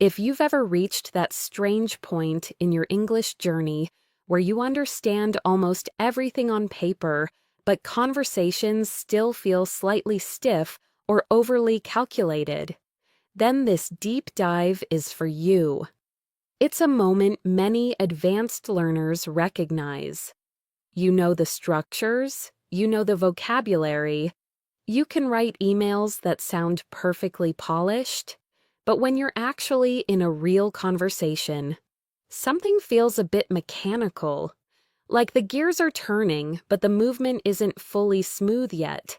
If you've ever reached that strange point in your English journey where you understand almost everything on paper, but conversations still feel slightly stiff or overly calculated, then this deep dive is for you. It's a moment many advanced learners recognize. You know the structures, you know the vocabulary, you can write emails that sound perfectly polished, but when you're actually in a real conversation, something feels a bit mechanical, like the gears are turning, but the movement isn't fully smooth yet.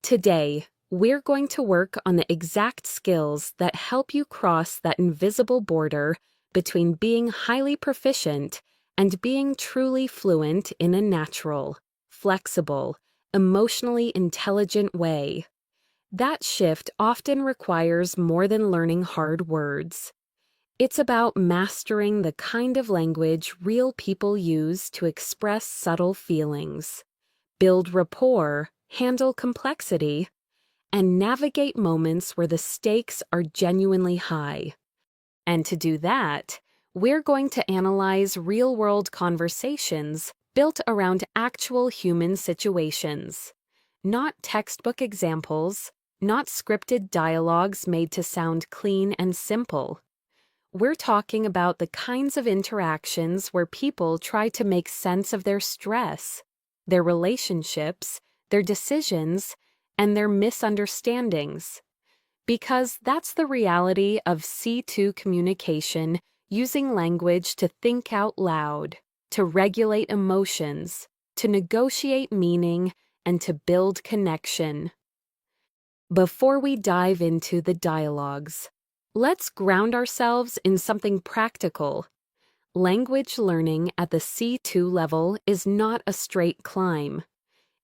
Today, we're going to work on the exact skills that help you cross that invisible border between being highly proficient and being truly fluent in a natural, flexible, emotionally intelligent way. That shift often requires more than learning hard words. It's about mastering the kind of language real people use to express subtle feelings, build rapport, handle complexity, and navigate moments where the stakes are genuinely high. And to do that, we're going to analyze real-world conversations built around actual human situations, not textbook examples, not scripted dialogues made to sound clean and simple. We're talking about the kinds of interactions where people try to make sense of their stress, their relationships, their decisions, and their misunderstandings. Because that's the reality of C2 communication, using language to think out loud, to regulate emotions, to negotiate meaning, and to build connection. Before we dive into the dialogues, let's ground ourselves in something practical. Language learning at the C2 level is not a straight climb.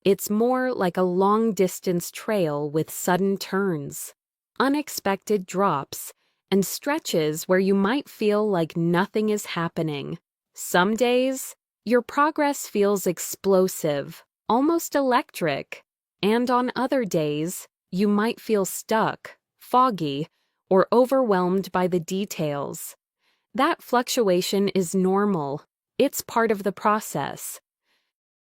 It's more like a long-distance trail with sudden turns, unexpected drops, and stretches where you might feel like nothing is happening. Some days, your progress feels explosive, almost electric, and on other days, you might feel stuck, foggy, or overwhelmed by the details. That fluctuation is normal. It's part of the process.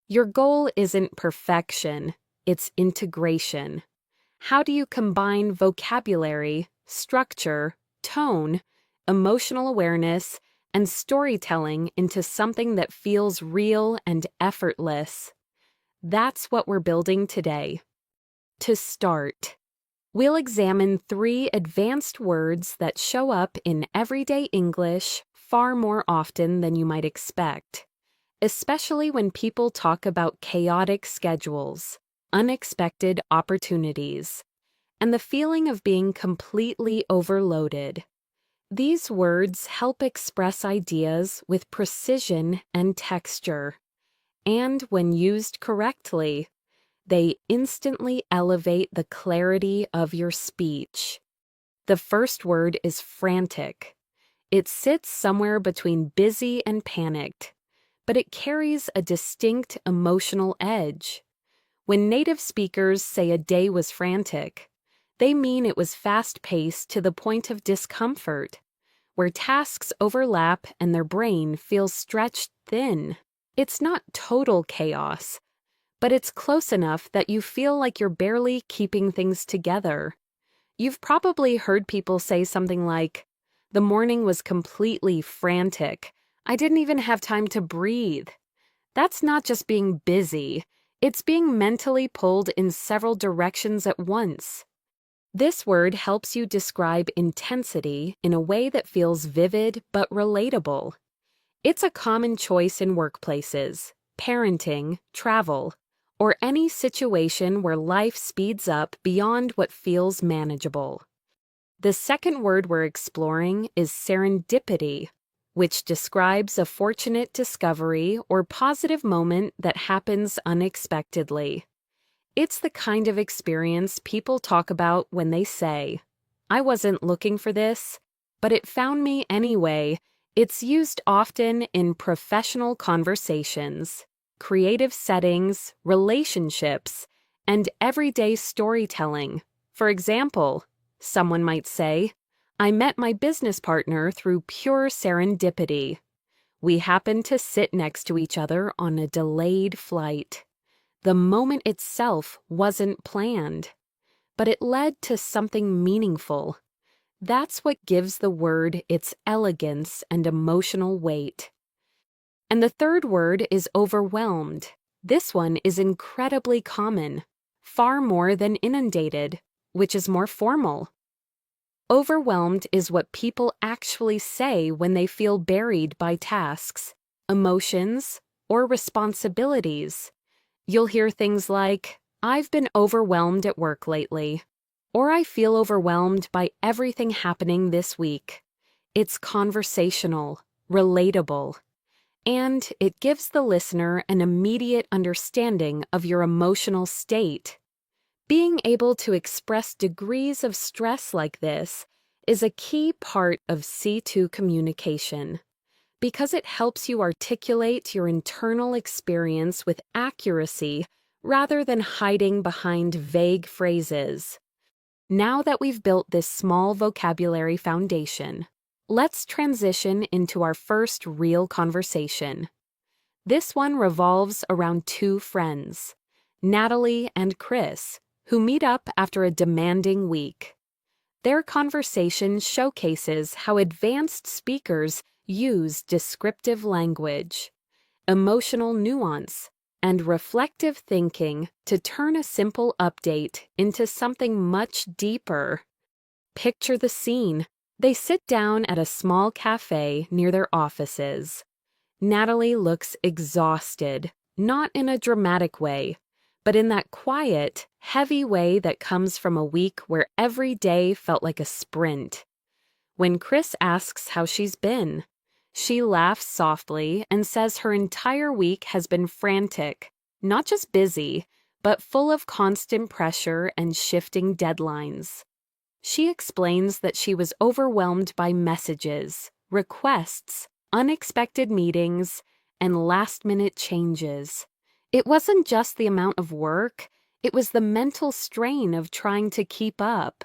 Your goal isn't perfection, it's integration. How do you combine vocabulary, structure, tone, emotional awareness, and storytelling into something that feels real and effortless? That's what we're building today. To start, we'll examine 3 advanced words that show up in everyday English far more often than you might expect, especially when people talk about chaotic schedules, unexpected opportunities, and the feeling of being completely overloaded. These words help express ideas with precision and texture, and when used correctly, they instantly elevate the clarity of your speech. The first word is frantic. It sits somewhere between busy and panicked, but it carries a distinct emotional edge. When native speakers say a day was frantic, they mean it was fast-paced to the point of discomfort, where tasks overlap and their brain feels stretched thin. It's not total chaos, but it's close enough that you feel like you're barely keeping things together. You've probably heard people say something like, "The morning was completely frantic. I didn't even have time to breathe." That's not just being busy. It's being mentally pulled in several directions at once. This word helps you describe intensity in a way that feels vivid but relatable. It's a common choice in workplaces, parenting, travel, or any situation where life speeds up beyond what feels manageable. The second word we're exploring is serendipity, which describes a fortunate discovery or positive moment that happens unexpectedly. It's the kind of experience people talk about when they say, "I wasn't looking for this, but it found me anyway." It's used often in professional conversations, creative settings, relationships, and everyday storytelling. For example, someone might say, I met my business partner through pure serendipity. We happened to sit next to each other on a delayed flight. The moment itself wasn't planned, but it led to something meaningful. That's what gives the word its elegance and emotional weight. And the third word is overwhelmed. This one is incredibly common, far more than inundated, which is more formal. Overwhelmed is what people actually say when they feel buried by tasks, emotions, or responsibilities. You'll hear things like, "I've been overwhelmed at work lately," or "I feel overwhelmed by everything happening this week." It's conversational, relatable, and it gives the listener an immediate understanding of your emotional state. Being able to express degrees of stress like this is a key part of C2 communication because it helps you articulate your internal experience with accuracy rather than hiding behind vague phrases. Now that we've built this small vocabulary foundation, let's transition into our first real conversation. This one revolves around two friends, Natalie and Chris, who meet up after a demanding week. Their conversation showcases how advanced speakers use descriptive language, emotional nuance, and reflective thinking to turn a simple update into something much deeper. Picture the scene. They sit down at a small cafe near their offices. Natalie looks exhausted, not in a dramatic way, but in that quiet, heavy way that comes from a week where every day felt like a sprint. When Chris asks how she's been, she laughs softly and says her entire week has been frantic, not just busy, but full of constant pressure and shifting deadlines. She explains that she was overwhelmed by messages, requests, unexpected meetings, and last-minute changes. It wasn't just the amount of work, it was the mental strain of trying to keep up.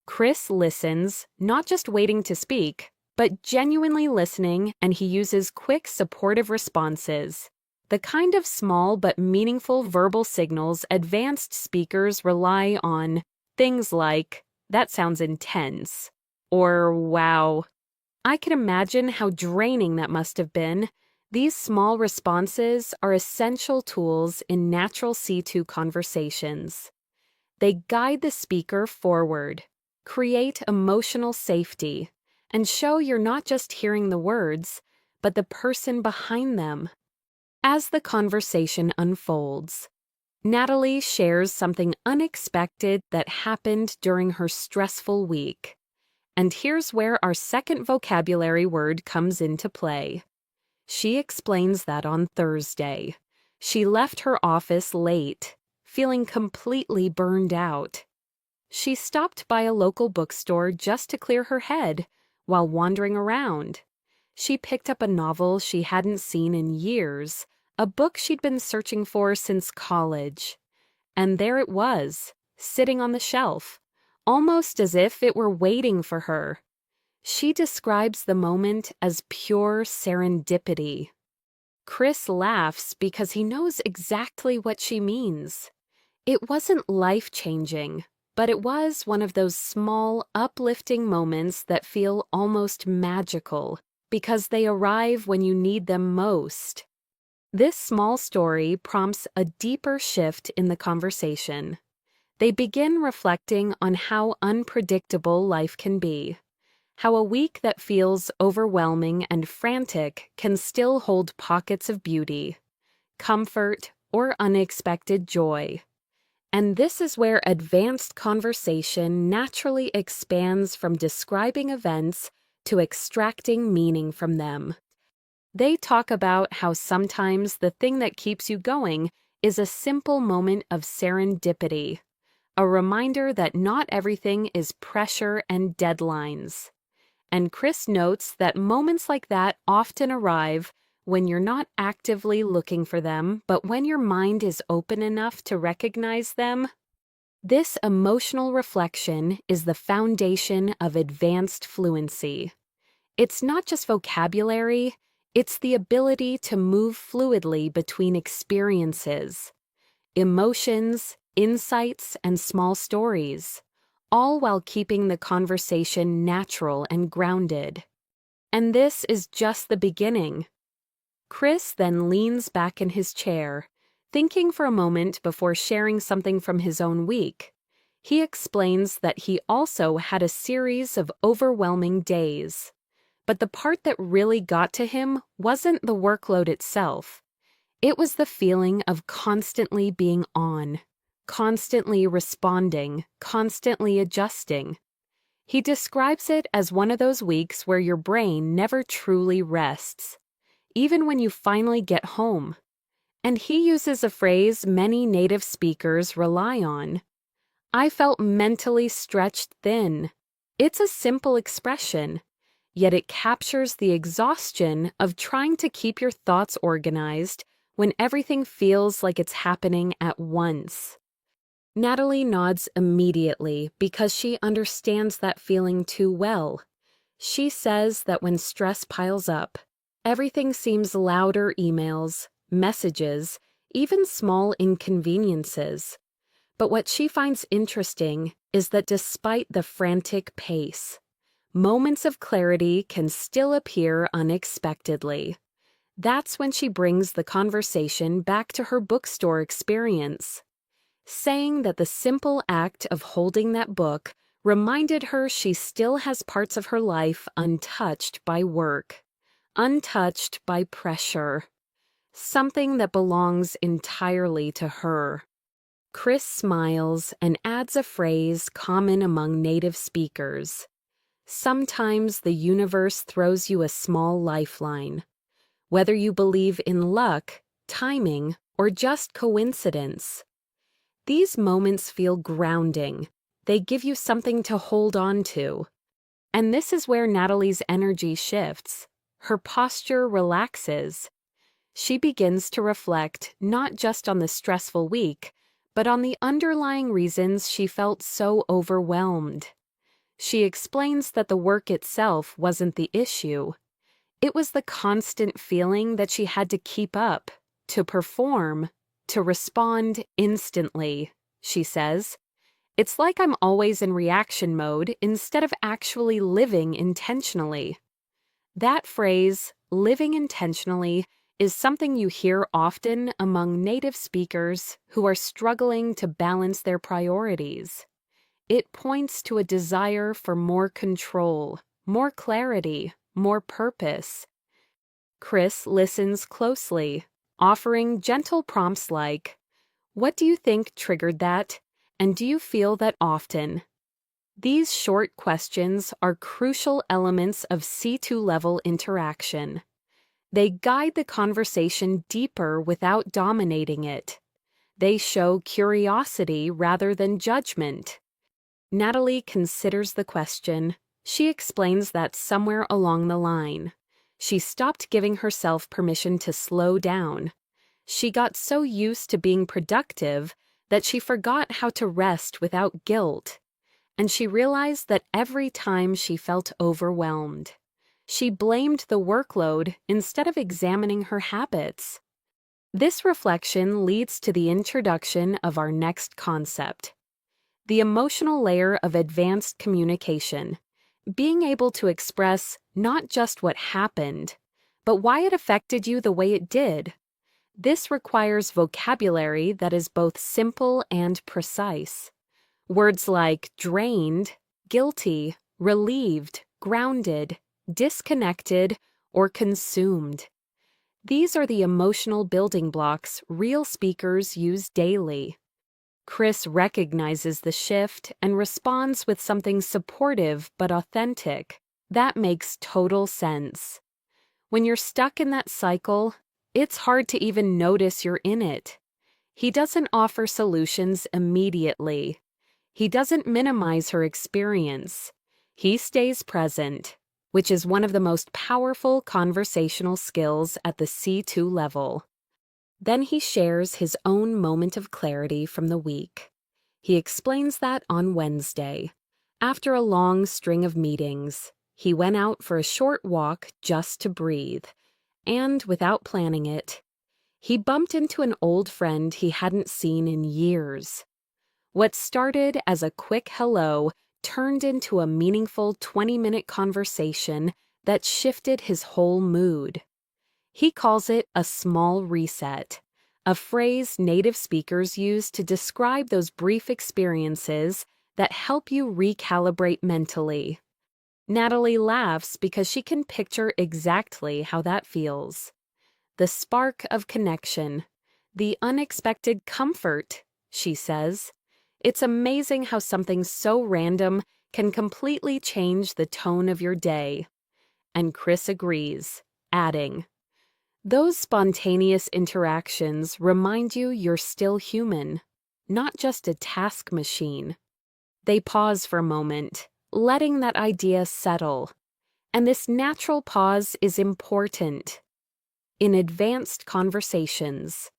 Chris listens, not just waiting to speak, but genuinely listening, and he uses quick, supportive responses. The kind of small but meaningful verbal signals advanced speakers rely on, things like, "That sounds intense," or "Wow." I can imagine how draining that must have been. These small responses are essential tools in natural C2 conversations. They guide the speaker forward, create emotional safety, and show you're not just hearing the words, but the person behind them. As the conversation unfolds, Natalie shares something unexpected that happened during her stressful week. And here's where our second vocabulary word comes into play. She explains that on Thursday, she left her office late, feeling completely burned out. She stopped by a local bookstore just to clear her head while wandering around. She picked up a novel she hadn't seen in years, a book she'd been searching for since college. And there it was, sitting on the shelf, almost as if it were waiting for her. She describes the moment as pure serendipity. Chris laughs because he knows exactly what she means. It wasn't life-changing, but it was one of those small, uplifting moments that feel almost magical because they arrive when you need them most. This small story prompts a deeper shift in the conversation. They begin reflecting on how unpredictable life can be, how a week that feels overwhelming and frantic can still hold pockets of beauty, comfort, or unexpected joy. And this is where advanced conversation naturally expands from describing events to extracting meaning from them. They talk about how sometimes the thing that keeps you going is a simple moment of serendipity, a reminder that not everything is pressure and deadlines. And Chris notes that moments like that often arrive when you're not actively looking for them, but when your mind is open enough to recognize them. This emotional reflection is the foundation of advanced fluency. It's not just vocabulary, it's the ability to move fluidly between experiences, emotions, insights, and small stories, all while keeping the conversation natural and grounded. And this is just the beginning. Chris then leans back in his chair, thinking for a moment before sharing something from his own week. He explains that he also had a series of overwhelming days. But the part that really got to him wasn't the workload itself. It was the feeling of constantly being on, constantly responding, constantly adjusting. He describes it as one of those weeks where your brain never truly rests, even when you finally get home. And he uses a phrase many native speakers rely on. I felt mentally stretched thin. It's a simple expression, yet it captures the exhaustion of trying to keep your thoughts organized when everything feels like it's happening at once. Natalie nods immediately because she understands that feeling too well. She says that when stress piles up, everything seems louder: emails, messages, even small inconveniences. But what she finds interesting is that despite the frantic pace, moments of clarity can still appear unexpectedly. That's when she brings the conversation back to her bookstore experience, saying that the simple act of holding that book reminded her she still has parts of her life untouched by work, untouched by pressure, something that belongs entirely to her. Chris smiles and adds a phrase common among native speakers. Sometimes the universe throws you a small lifeline. Whether you believe in luck, timing, or just coincidence. These moments feel grounding. They give you something to hold on to. And this is where Natalie's energy shifts. Her posture relaxes. She begins to reflect not just on the stressful week, but on the underlying reasons she felt so overwhelmed. She explains that the work itself wasn't the issue. It was the constant feeling that she had to keep up, to perform, to respond instantly, she says. It's like I'm always in reaction mode instead of actually living intentionally. That phrase, living intentionally, is something you hear often among native speakers who are struggling to balance their priorities. It points to a desire for more control, more clarity, more purpose. Chris listens closely, offering gentle prompts like, "What do you think triggered that? And do you feel that often?" These short questions are crucial elements of C2 level interaction. They guide the conversation deeper without dominating it. They show curiosity rather than judgment. Natalie considers the question. She explains that somewhere along the line, she stopped giving herself permission to slow down. She got so used to being productive that she forgot how to rest without guilt. And she realized that every time she felt overwhelmed, she blamed the workload instead of examining her habits. This reflection leads to the introduction of our next concept: the emotional layer of advanced communication, being able to express not just what happened, but why it affected you the way it did. This requires vocabulary that is both simple and precise. Words like drained, guilty, relieved, grounded, disconnected, or consumed. These are the emotional building blocks real speakers use daily. Chris recognizes the shift and responds with something supportive but authentic. That makes total sense. When you're stuck in that cycle, it's hard to even notice you're in it. He doesn't offer solutions immediately. He doesn't minimize her experience. He stays present, which is one of the most powerful conversational skills at the C2 level. Then he shares his own moment of clarity from the week. He explains that on Wednesday. After a long string of meetings, he went out for a short walk just to breathe, and without planning it, he bumped into an old friend he hadn't seen in years. What started as a quick hello turned into a meaningful 20-minute conversation that shifted his whole mood. He calls it a small reset, a phrase native speakers use to describe those brief experiences that help you recalibrate mentally. Natalie laughs because she can picture exactly how that feels. The spark of connection, the unexpected comfort, she says. It's amazing how something so random can completely change the tone of your day. And Chris agrees, adding, "Those spontaneous interactions remind you you're still human, not just a task machine." They pause for a moment, letting that idea settle. And this natural pause is important. In advanced conversations,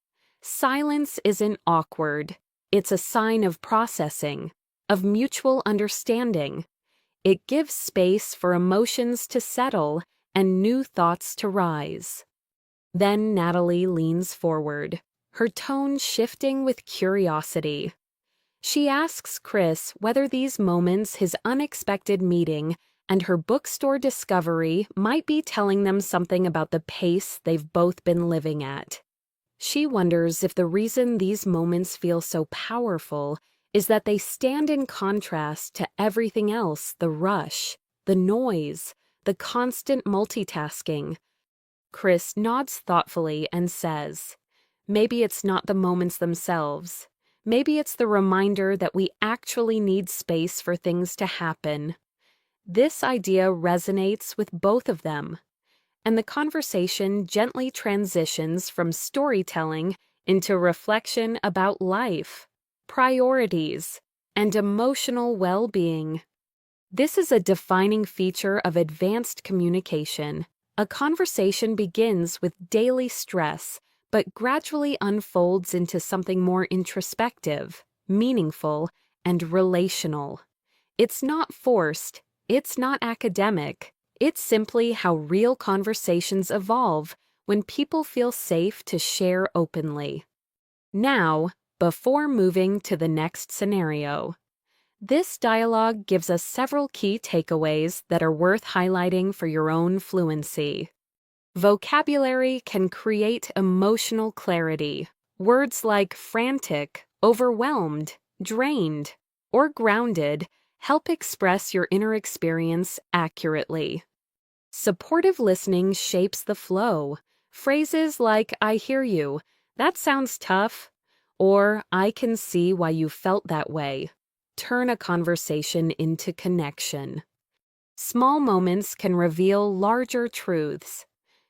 silence isn't awkward. It's a sign of processing, of mutual understanding. It gives space for emotions to settle and new thoughts to rise. Then Natalie leans forward, her tone shifting with curiosity. She asks Chris whether these moments, his unexpected meeting, and her bookstore discovery might be telling them something about the pace they've both been living at. She wonders if the reason these moments feel so powerful is that they stand in contrast to everything else, the rush, the noise, the constant multitasking. Chris nods thoughtfully and says, "Maybe it's not the moments themselves. Maybe it's the reminder that we actually need space for things to happen." This idea resonates with both of them, and the conversation gently transitions from storytelling into reflection about life, priorities, and emotional well-being. This is a defining feature of advanced communication. A conversation begins with daily stress, but gradually unfolds into something more introspective, meaningful, and relational. It's not forced, it's not academic. It's simply how real conversations evolve when people feel safe to share openly. Now, before moving to the next scenario, this dialogue gives us several key takeaways that are worth highlighting for your own fluency. Vocabulary can create emotional clarity. Words like frantic, overwhelmed, drained, or grounded help express your inner experience accurately. Supportive listening shapes the flow. Phrases like, "I hear you," "That sounds tough," or "I can see why you felt that way," turn a conversation into connection. Small moments can reveal larger truths.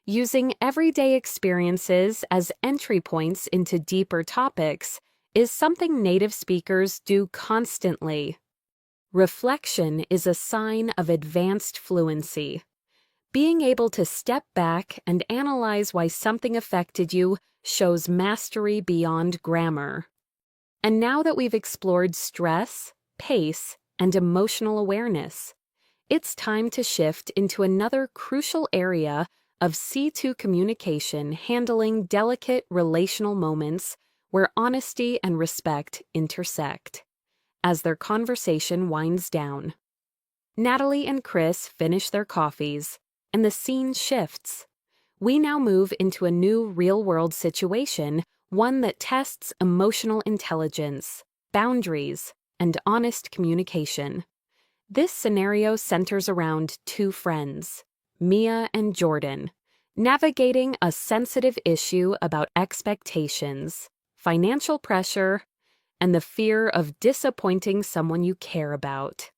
Using everyday experiences as entry points into deeper topics is something native speakers do constantly. Reflection is a sign of advanced fluency. Being able to step back and analyze why something affected you shows mastery beyond grammar. And now that we've explored stress, pace, and emotional awareness, it's time to shift into another crucial area of C2 communication, handling delicate relational moments where honesty and respect intersect. As their conversation winds down, Natalie and Chris finish their coffees, and the scene shifts. We now move into a new real-world situation, one that tests emotional intelligence, boundaries, and honest communication. This scenario centers around two friends, Mia and Jordan, navigating a sensitive issue about expectations, financial pressure, and the fear of disappointing someone you care about.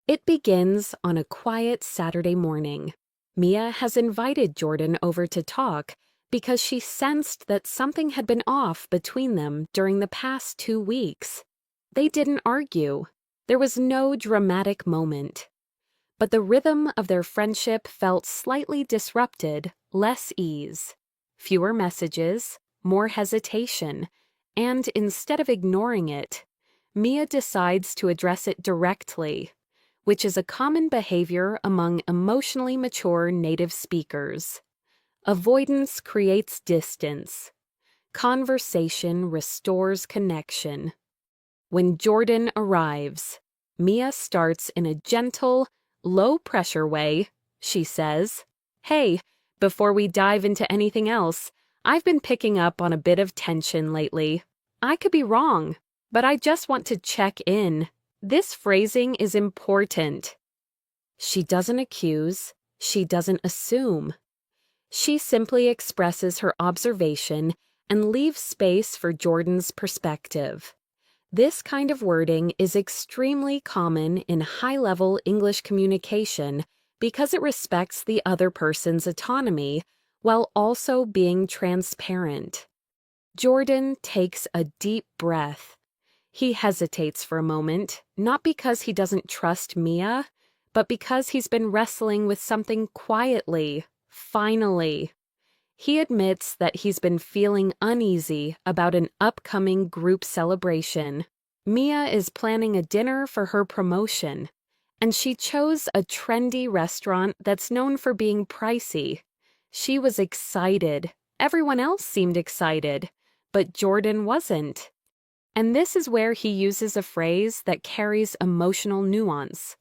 It begins on a quiet Saturday morning. Mia has invited Jordan over to talk because she sensed that something had been off between them during the past 2 weeks. They didn't argue. There was no dramatic moment. But the rhythm of their friendship felt slightly disrupted, less ease, fewer messages, more hesitation, and instead of ignoring it, Mia decides to address it directly, which is a common behavior among emotionally mature native speakers. Avoidance creates distance. Conversation restores connection. When Jordan arrives, Mia starts in a gentle, low-pressure way. She says, "Hey, before we dive into anything else, I've been picking up on a bit of tension lately. I could be wrong, but I just want to check in. This phrasing is important." She doesn't accuse. She doesn't assume. She simply expresses her observation and leaves space for Jordan's perspective. This kind of wording is extremely common in high-level English communication because it respects the other person's autonomy while also being transparent. Jordan takes a deep breath. He hesitates for a moment, not because he doesn't trust Mia, but because he's been wrestling with something quietly. Finally, he admits that he's been feeling uneasy about an upcoming group celebration. Mia is planning a dinner for her promotion, and she chose a trendy restaurant that's known for being pricey. She was excited. Everyone else seemed excited, but Jordan wasn't. And this is where he uses a phrase that carries emotional nuance.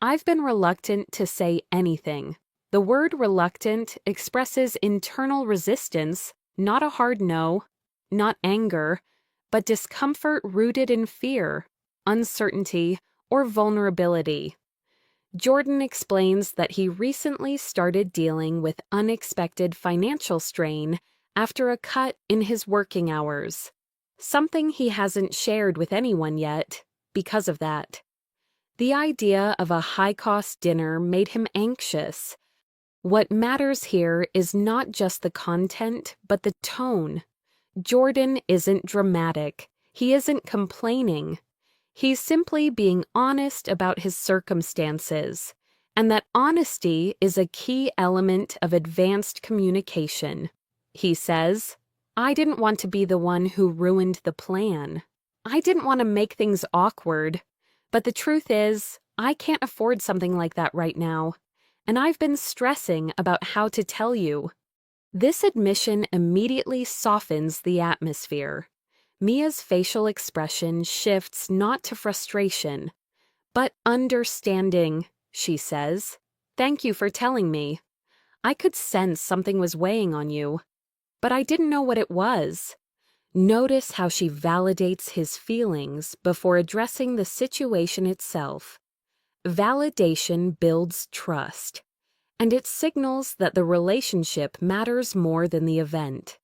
"I've been reluctant to say anything." The word reluctant expresses internal resistance, not a hard no, not anger, but discomfort rooted in fear, uncertainty, or vulnerability. Jordan explains that he recently started dealing with unexpected financial strain after a cut in his working hours, something he hasn't shared with anyone yet because of that. The idea of a high-cost dinner made him anxious. What matters here is not just the content, but the tone. Jordan isn't dramatic. He isn't complaining. He's simply being honest about his circumstances, and that honesty is a key element of advanced communication. He says, "I didn't want to be the one who ruined the plan. I didn't want to make things awkward, but the truth is, I can't afford something like that right now. And I've been stressing about how to tell you." This admission immediately softens the atmosphere. Mia's facial expression shifts not to frustration, but understanding. She says, "Thank you for telling me. I could sense something was weighing on you, but I didn't know what it was." Notice how she validates his feelings before addressing the situation itself. Validation builds trust, and it signals that the relationship matters more than the event.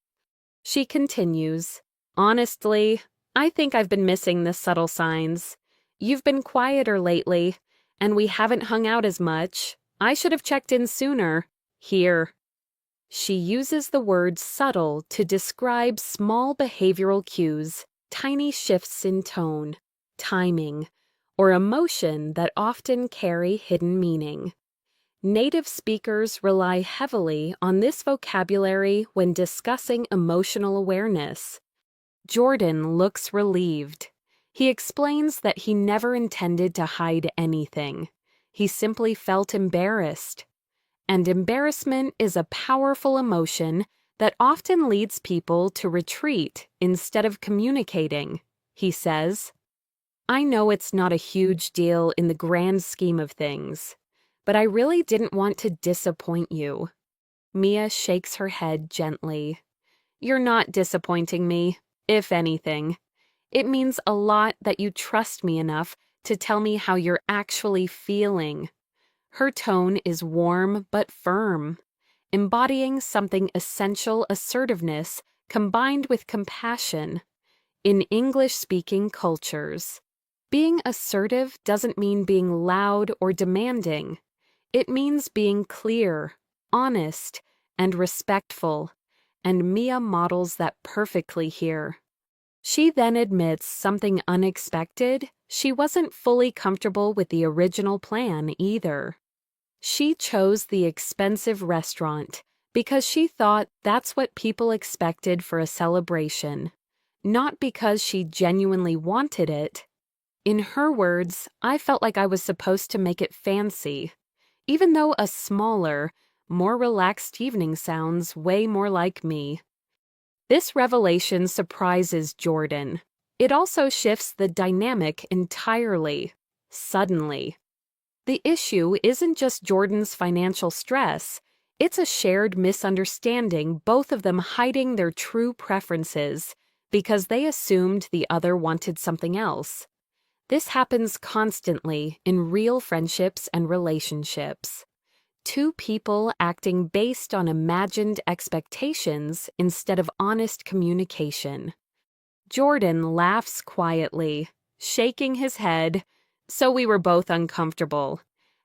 She continues, "Honestly, I think I've been missing the subtle signs. You've been quieter lately, and we haven't hung out as much. I should have checked in sooner. Here." She uses the word subtle to describe small behavioral cues, tiny shifts in tone, timing, or emotion that often carry hidden meaning. Native speakers rely heavily on this vocabulary when discussing emotional awareness. Jordan looks relieved. He explains that he never intended to hide anything. He simply felt embarrassed. And embarrassment is a powerful emotion that often leads people to retreat instead of communicating. He says, "I know it's not a huge deal in the grand scheme of things, but I really didn't want to disappoint you." Mia shakes her head gently. "You're not disappointing me, if anything. It means a lot that you trust me enough to tell me how you're actually feeling." Her tone is warm but firm, embodying something essential assertiveness combined with compassion. In English-speaking cultures, being assertive doesn't mean being loud or demanding. It means being clear, honest, and respectful, and Mia models that perfectly here. She then admits something unexpected. She wasn't fully comfortable with the original plan either. She chose the expensive restaurant because she thought that's what people expected for a celebration, not because she genuinely wanted it. In her words, I felt like I was supposed to make it fancy, even though a smaller, more relaxed evening sounds way more like me. This revelation surprises Jordan. It also shifts the dynamic entirely, suddenly. The issue isn't just Jordan's financial stress, it's a shared misunderstanding, both of them hiding their true preferences because they assumed the other wanted something else. This happens constantly in real friendships and relationships. Two people acting based on imagined expectations instead of honest communication. Jordan laughs quietly, shaking his head, so we were both uncomfortable.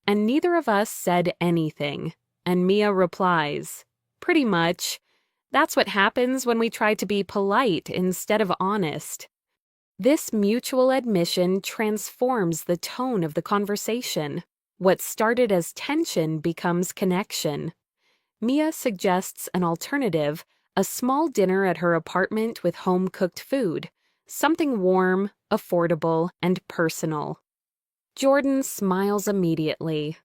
And neither of us said anything. And Mia replies, "Pretty much. That's what happens when we try to be polite instead of honest." This mutual admission transforms the tone of the conversation. What started as tension becomes connection. Mia suggests an alternative, a small dinner at her apartment with home-cooked food, something warm, affordable, and personal. Jordan smiles immediately.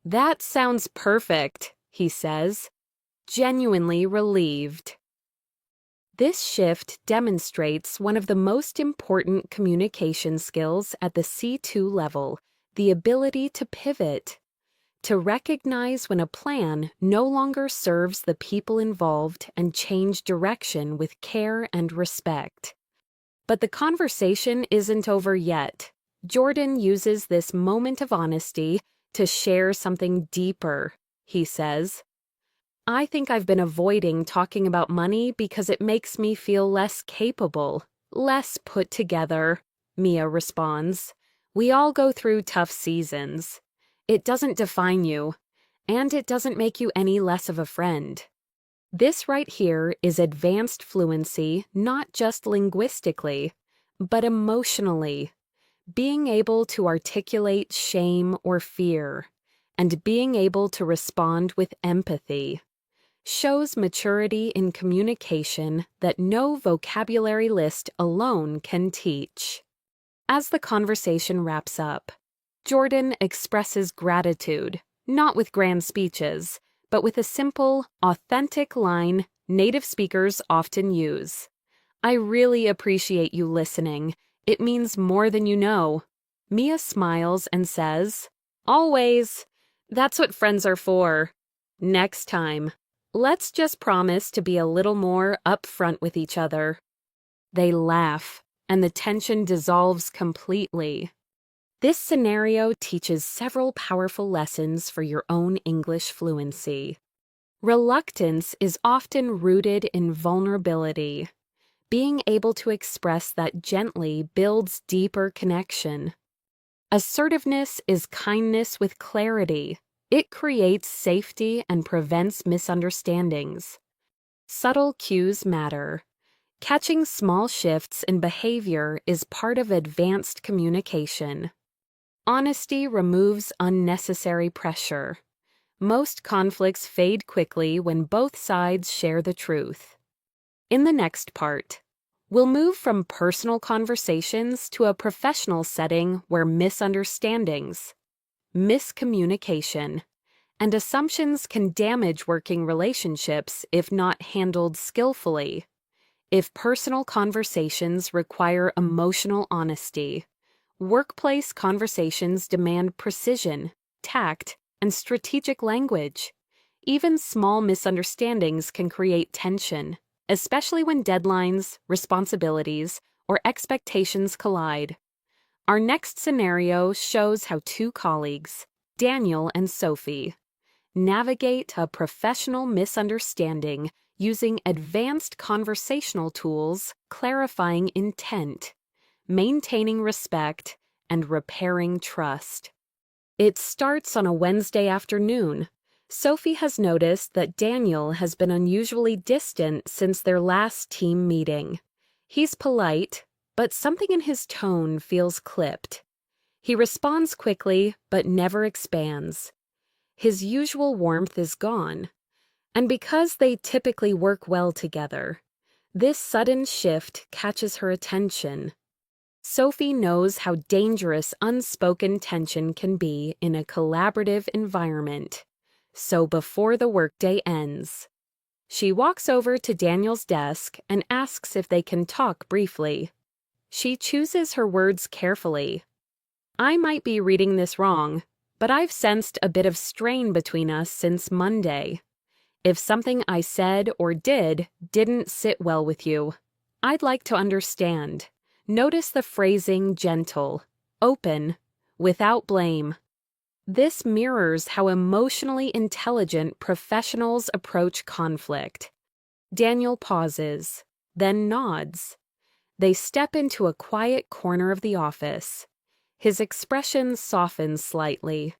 "That sounds perfect," he says, genuinely relieved. This shift demonstrates one of the most important communication skills at the C2 level, the ability to pivot, to recognize when a plan no longer serves the people involved and change direction with care and respect. But the conversation isn't over yet. Jordan uses this moment of honesty to share something deeper. He says, "I think I've been avoiding talking about money because it makes me feel less capable, less put together," Mia responds. "We all go through tough seasons. It doesn't define you, and it doesn't make you any less of a friend." This right here is advanced fluency, not just linguistically, but emotionally. Being able to articulate shame or fear, and being able to respond with empathy, shows maturity in communication that no vocabulary list alone can teach. As the conversation wraps up, Jordan expresses gratitude, not with grand speeches, but with a simple, authentic line native speakers often use. "I really appreciate you listening. It means more than you know." Mia smiles and says, "Always. That's what friends are for. Next time, let's just promise to be a little more upfront with each other." They laugh, and the tension dissolves completely. This scenario teaches several powerful lessons for your own English fluency. Reluctance is often rooted in vulnerability. Being able to express that gently builds deeper connection. Assertiveness is kindness with clarity. It creates safety and prevents misunderstandings. Subtle cues matter. Catching small shifts in behavior is part of advanced communication. Honesty removes unnecessary pressure. Most conflicts fade quickly when both sides share the truth. In the next part, we'll move from personal conversations to a professional setting where misunderstandings, miscommunication, and assumptions can damage working relationships if not handled skillfully. If personal conversations require emotional honesty, workplace conversations demand precision, tact, and strategic language. Even small misunderstandings can create tension, especially when deadlines, responsibilities, or expectations collide. Our next scenario shows how two colleagues, Daniel and Sophie, navigate a professional misunderstanding using advanced conversational tools, clarifying intent, maintaining respect, and repairing trust. It starts on a Wednesday afternoon. Sophie has noticed that Daniel has been unusually distant since their last team meeting. He's polite, but something in his tone feels clipped. He responds quickly, but never expands. His usual warmth is gone. And because they typically work well together, this sudden shift catches her attention. Sophie knows how dangerous unspoken tension can be in a collaborative environment. So before the workday ends, she walks over to Daniel's desk and asks if they can talk briefly. She chooses her words carefully. I might be reading this wrong, but I've sensed a bit of strain between us since Monday. If something I said or did didn't sit well with you, I'd like to understand. Notice the phrasing gentle, open, without blame. This mirrors how emotionally intelligent professionals approach conflict. Daniel pauses, then nods. They step into a quiet corner of the office. His expression softens slightly,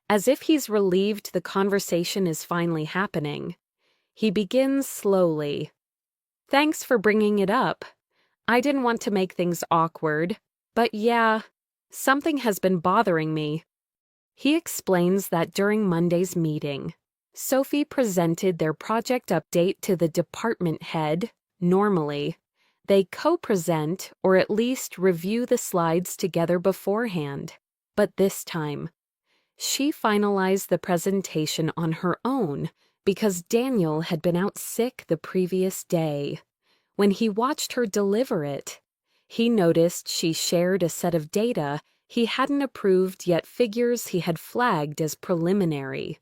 as if he's relieved the conversation is finally happening. He begins slowly. Thanks for bringing it up. I didn't want to make things awkward, but yeah, something has been bothering me. He explains that during Monday's meeting, Sophie presented their project update to the department head. Normally, they co-present or at least review the slides together beforehand, but this time, she finalized the presentation on her own because Daniel had been out sick the previous day. When he watched her deliver it, he noticed she shared a set of data he hadn't approved yet figures he had flagged as preliminary,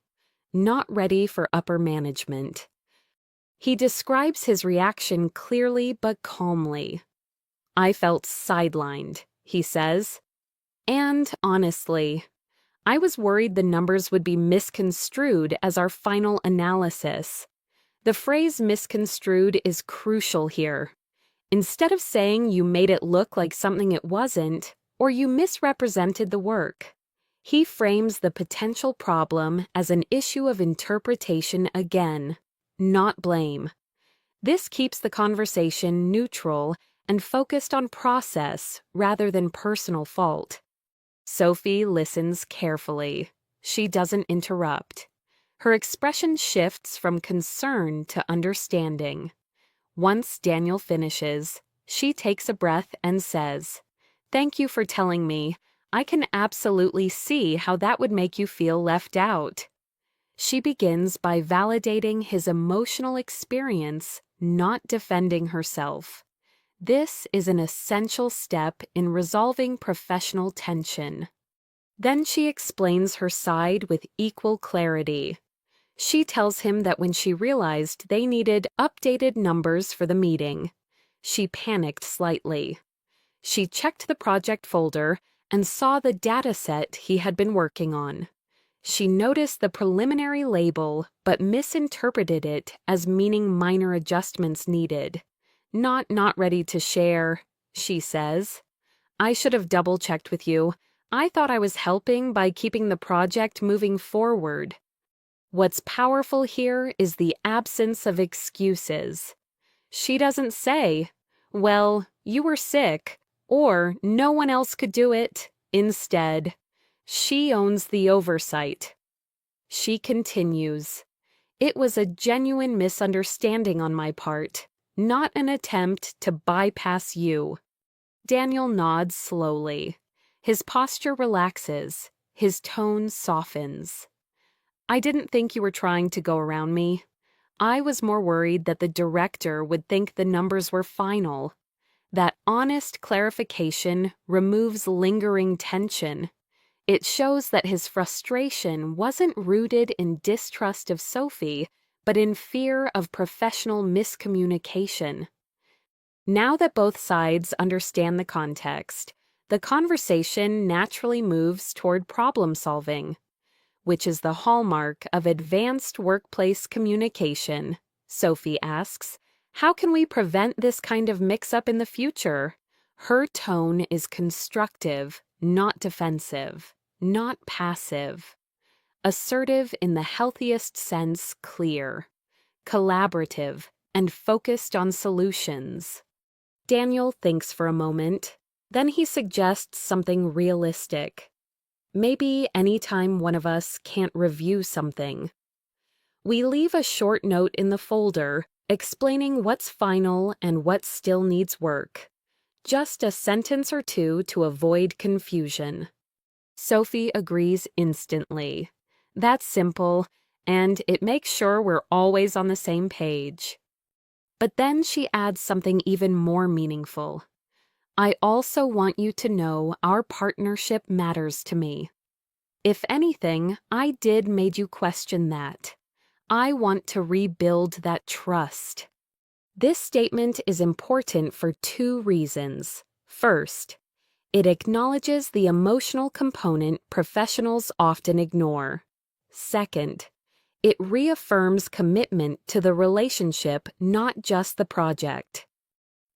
not ready for upper management. He describes his reaction clearly but calmly. I felt sidelined, he says. And honestly, I was worried the numbers would be misconstrued as our final analysis. The phrase misconstrued is crucial here. Instead of saying you made it look like something it wasn't, or you misrepresented the work, he frames the potential problem as an issue of interpretation again, not blame. This keeps the conversation neutral and focused on process rather than personal fault. Sophie listens carefully. She doesn't interrupt. Her expression shifts from concern to understanding. Once Daniel finishes, she takes a breath and says, "Thank you for telling me. I can absolutely see how that would make you feel left out." She begins by validating his emotional experience, not defending herself. This is an essential step in resolving professional tension. Then she explains her side with equal clarity. She tells him that when she realized they needed updated numbers for the meeting, she panicked slightly. She checked the project folder and saw the dataset he had been working on. She noticed the preliminary label but misinterpreted it as meaning minor adjustments needed. Not ready to share, she says. I should have double-checked with you. I thought I was helping by keeping the project moving forward. What's powerful here is the absence of excuses. She doesn't say, well, you were sick, or no one else could do it. Instead, she owns the oversight. She continues, it was a genuine misunderstanding on my part, not an attempt to bypass you. Daniel nods slowly. His posture relaxes. His tone softens. I didn't think you were trying to go around me. I was more worried that the director would think the numbers were final. That honest clarification removes lingering tension. It shows that his frustration wasn't rooted in distrust of Sophie, but in fear of professional miscommunication. Now that both sides understand the context, the conversation naturally moves toward problem solving, which is the hallmark of advanced workplace communication. Sophie asks, how can we prevent this kind of mix-up in the future? Her tone is constructive, not defensive, not passive. Assertive in the healthiest sense, clear, collaborative, and focused on solutions. Daniel thinks for a moment. Then he suggests something realistic. Maybe anytime one of us can't review something, we leave a short note in the folder explaining what's final and what still needs work. just a sentence or two to avoid confusion. Sophie agrees instantly. That's simple, and it makes sure we're always on the same page. But then she adds something even more meaningful. I also want you to know our partnership matters to me. If anything, I did made you question that. I want to rebuild that trust. This statement is important for two reasons. First, it acknowledges the emotional component professionals often ignore. Second, it reaffirms commitment to the relationship, not just the project.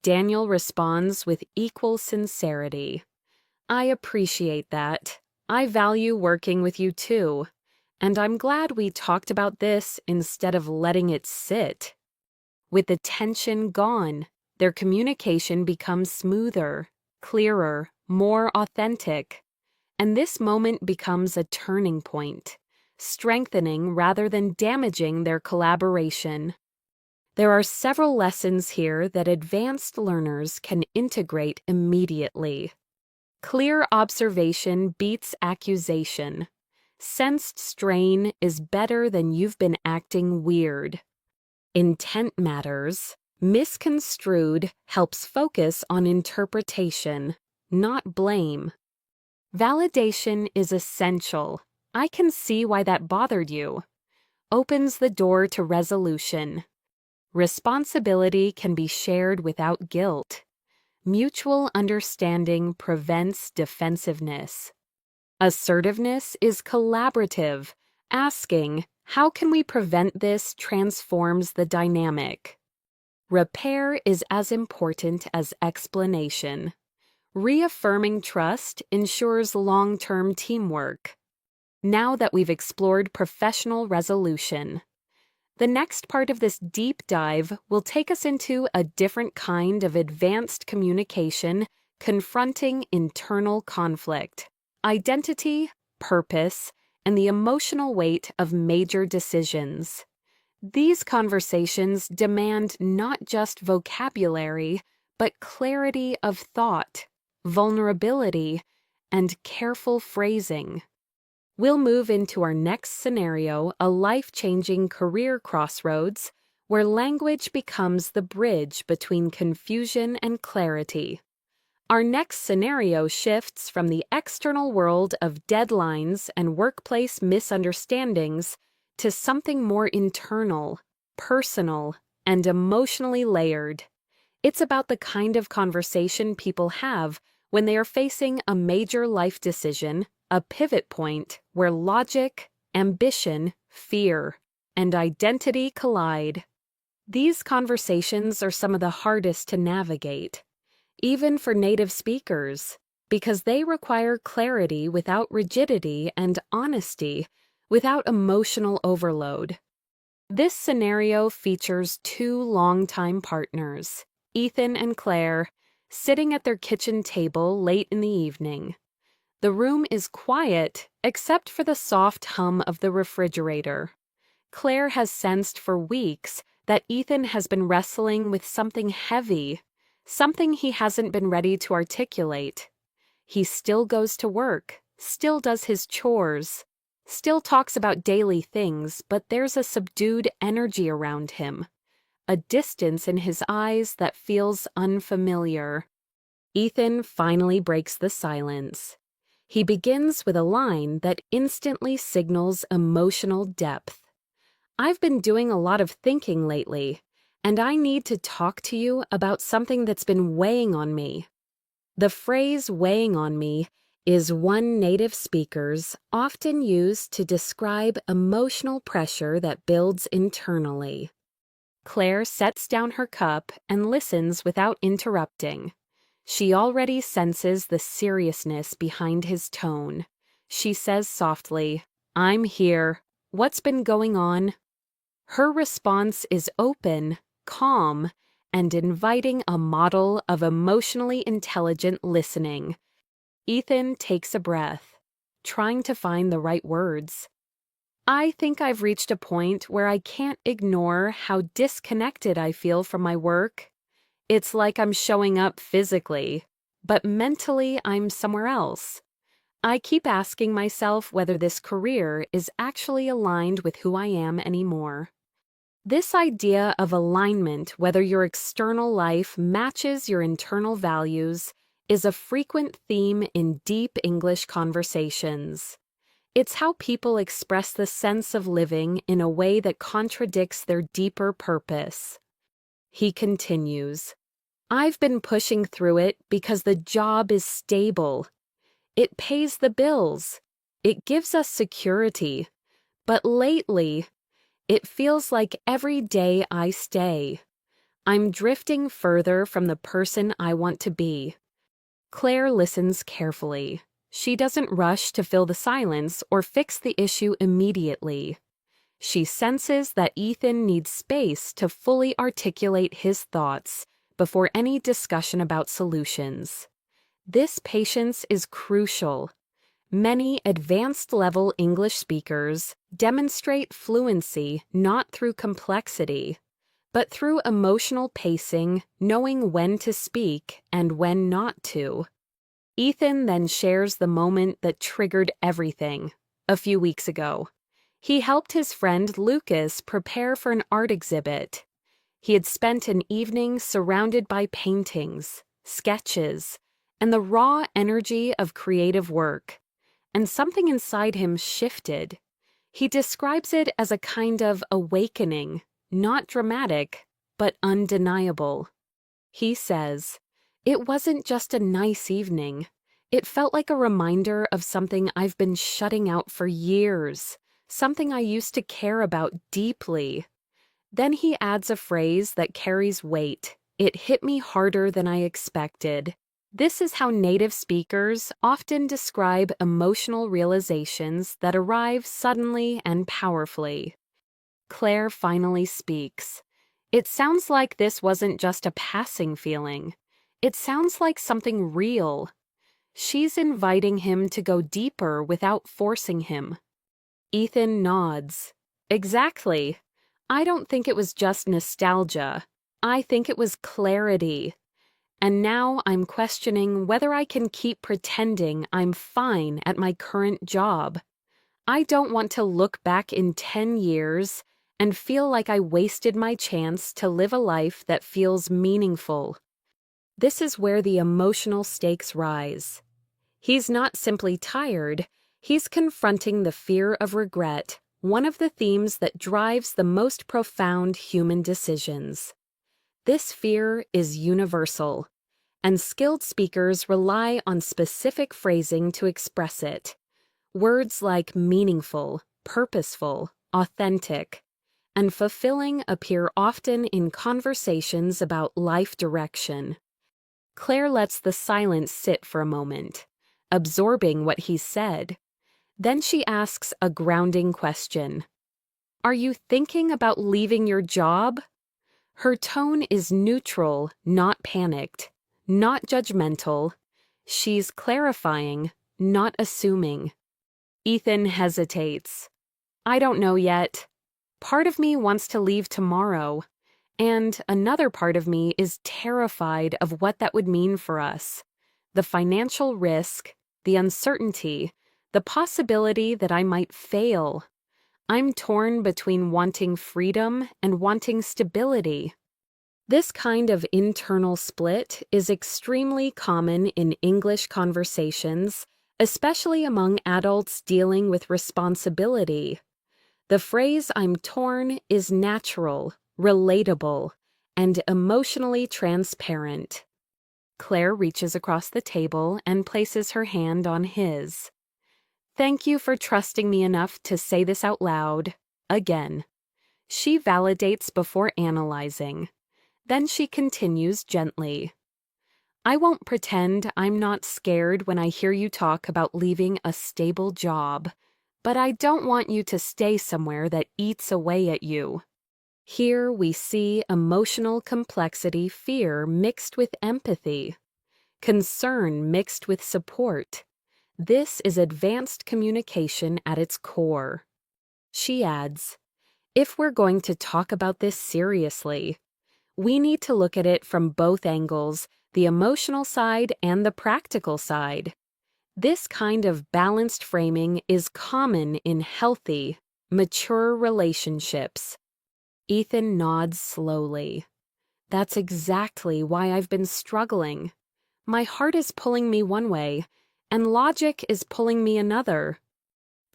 Daniel responds with equal sincerity. I appreciate that. I value working with you too. And I'm glad we talked about this instead of letting it sit. With the tension gone, their communication becomes smoother, clearer, more authentic. And this moment becomes a turning point, strengthening rather than damaging their collaboration. There are several lessons here that advanced learners can integrate immediately. Clear observation beats accusation. Sensed strain is better than you've been acting weird. Intent matters. Misconstrued helps focus on interpretation, not blame. Validation is essential. I can see why that bothered you. Opens the door to resolution. Responsibility can be shared without guilt. Mutual understanding prevents defensiveness. Assertiveness is collaborative. Asking, how can we prevent this, transforms the dynamic. Repair is as important as explanation. Reaffirming trust ensures long-term teamwork. Now that we've explored professional resolution, the next part of this deep dive will take us into a different kind of advanced communication confronting internal conflict, identity, purpose, and the emotional weight of major decisions. These conversations demand not just vocabulary, but clarity of thought, vulnerability, and careful phrasing. We'll move into our next scenario, a life-changing career crossroads, where language becomes the bridge between confusion and clarity. Our next scenario shifts from the external world of deadlines and workplace misunderstandings to something more internal, personal, and emotionally layered. It's about the kind of conversation people have when they are facing a major life decision, a pivot point where logic, ambition, fear, and identity collide. These conversations are some of the hardest to navigate, even for native speakers, because they require clarity without rigidity and honesty without emotional overload. This scenario features two longtime partners, Ethan and Claire, sitting at their kitchen table late in the evening. The room is quiet except for the soft hum of the refrigerator. Claire has sensed for weeks that Ethan has been wrestling with something heavy, something he hasn't been ready to articulate. He still goes to work, still does his chores, still talks about daily things, but there's a subdued energy around him, a distance in his eyes that feels unfamiliar. Ethan finally breaks the silence. He begins with a line that instantly signals emotional depth. I've been doing a lot of thinking lately, and I need to talk to you about something that's been weighing on me. The phrase weighing on me is one native speakers often use to describe emotional pressure that builds internally. Claire sets down her cup and listens without interrupting. She already senses the seriousness behind his tone. She says softly, "I'm here. What's been going on?" Her response is open, calm, and inviting a model of emotionally intelligent listening. Ethan takes a breath, trying to find the right words. I think I've reached a point where I can't ignore how disconnected I feel from my work. It's like I'm showing up physically, but mentally I'm somewhere else. I keep asking myself whether this career is actually aligned with who I am anymore. This idea of alignment, whether your external life matches your internal values, is a frequent theme in deep English conversations. It's how people express the sense of living in a way that contradicts their deeper purpose. He continues, I've been pushing through it because the job is stable. It pays the bills. It gives us security. But lately, it feels like every day I stay, I'm drifting further from the person I want to be. Claire listens carefully. She doesn't rush to fill the silence or fix the issue immediately. She senses that Ethan needs space to fully articulate his thoughts before any discussion about solutions. This patience is crucial. Many advanced-level English speakers demonstrate fluency not through complexity, but through emotional pacing, knowing when to speak and when not to. Ethan then shares the moment that triggered everything, a few weeks ago. He helped his friend Lucas prepare for an art exhibit. He had spent an evening surrounded by paintings, sketches, and the raw energy of creative work. And something inside him shifted. He describes it as a kind of awakening, not dramatic, but undeniable. He says, "It wasn't just a nice evening. It felt like a reminder of something I've been shutting out for years, something I used to care about deeply." Then he adds a phrase that carries weight. It hit me harder than I expected. This is how native speakers often describe emotional realizations that arrive suddenly and powerfully. Claire finally speaks. It sounds like this wasn't just a passing feeling. It sounds like something real. She's inviting him to go deeper without forcing him. Ethan nods. Exactly. I don't think it was just nostalgia. I think it was clarity. And now I'm questioning whether I can keep pretending I'm fine at my current job. I don't want to look back in 10 years and feel like I wasted my chance to live a life that feels meaningful. This is where the emotional stakes rise. He's not simply tired, he's confronting the fear of regret, one of the themes that drives the most profound human decisions. This fear is universal, and skilled speakers rely on specific phrasing to express it. Words like meaningful, purposeful, authentic, and fulfilling appear often in conversations about life direction. Claire lets the silence sit for a moment, absorbing what he said. Then she asks a grounding question. Are you thinking about leaving your job? Her tone is neutral, not panicked, not judgmental. She's clarifying, not assuming. Ethan hesitates. I don't know yet. Part of me wants to leave tomorrow, and another part of me is terrified of what that would mean for us. The financial risk, the uncertainty, the possibility that I might fail. I'm torn between wanting freedom and wanting stability. This kind of internal split is extremely common in English conversations, especially among adults dealing with responsibility. The phrase "I'm torn" is natural, relatable, and emotionally transparent. Claire reaches across the table and places her hand on his. Thank you for trusting me enough to say this out loud, again. She validates before analyzing. Then she continues gently. I won't pretend I'm not scared when I hear you talk about leaving a stable job, but I don't want you to stay somewhere that eats away at you. Here we see emotional complexity, fear mixed with empathy, concern mixed with support. This is advanced communication at its core. She adds, if we're going to talk about this seriously, We need to look at it from both angles, the emotional side and the practical side. This kind of balanced framing is common in healthy, mature relationships. Ethan nods slowly. That's exactly why I've been struggling. My heart is pulling me one way, and logic is pulling me another.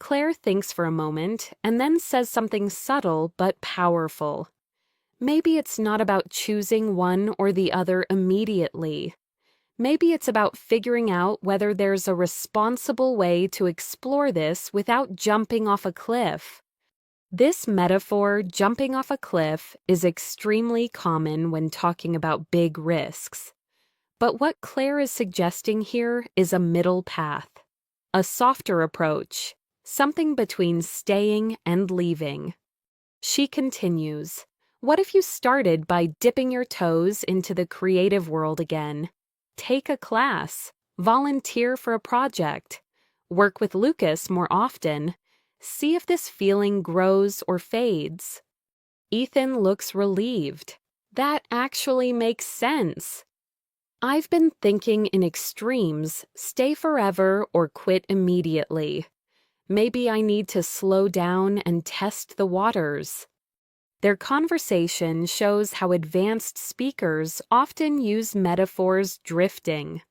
Claire thinks for a moment and then says something subtle but powerful. Maybe it's not about choosing one or the other immediately. Maybe it's about figuring out whether there's a responsible way to explore this without jumping off a cliff. This metaphor, jumping off a cliff, is extremely common when talking about big risks. But what Claire is suggesting here is a middle path, a softer approach, something between staying and leaving. She continues, what if you started by dipping your toes into the creative world again? Take a class, volunteer for a project, work with Lucas more often. See if this feeling grows or fades. Ethan looks relieved. That actually makes sense. I've been thinking in extremes, stay forever or quit immediately. Maybe I need to slow down and test the waters. Their conversation shows how advanced speakers often use metaphors drifting,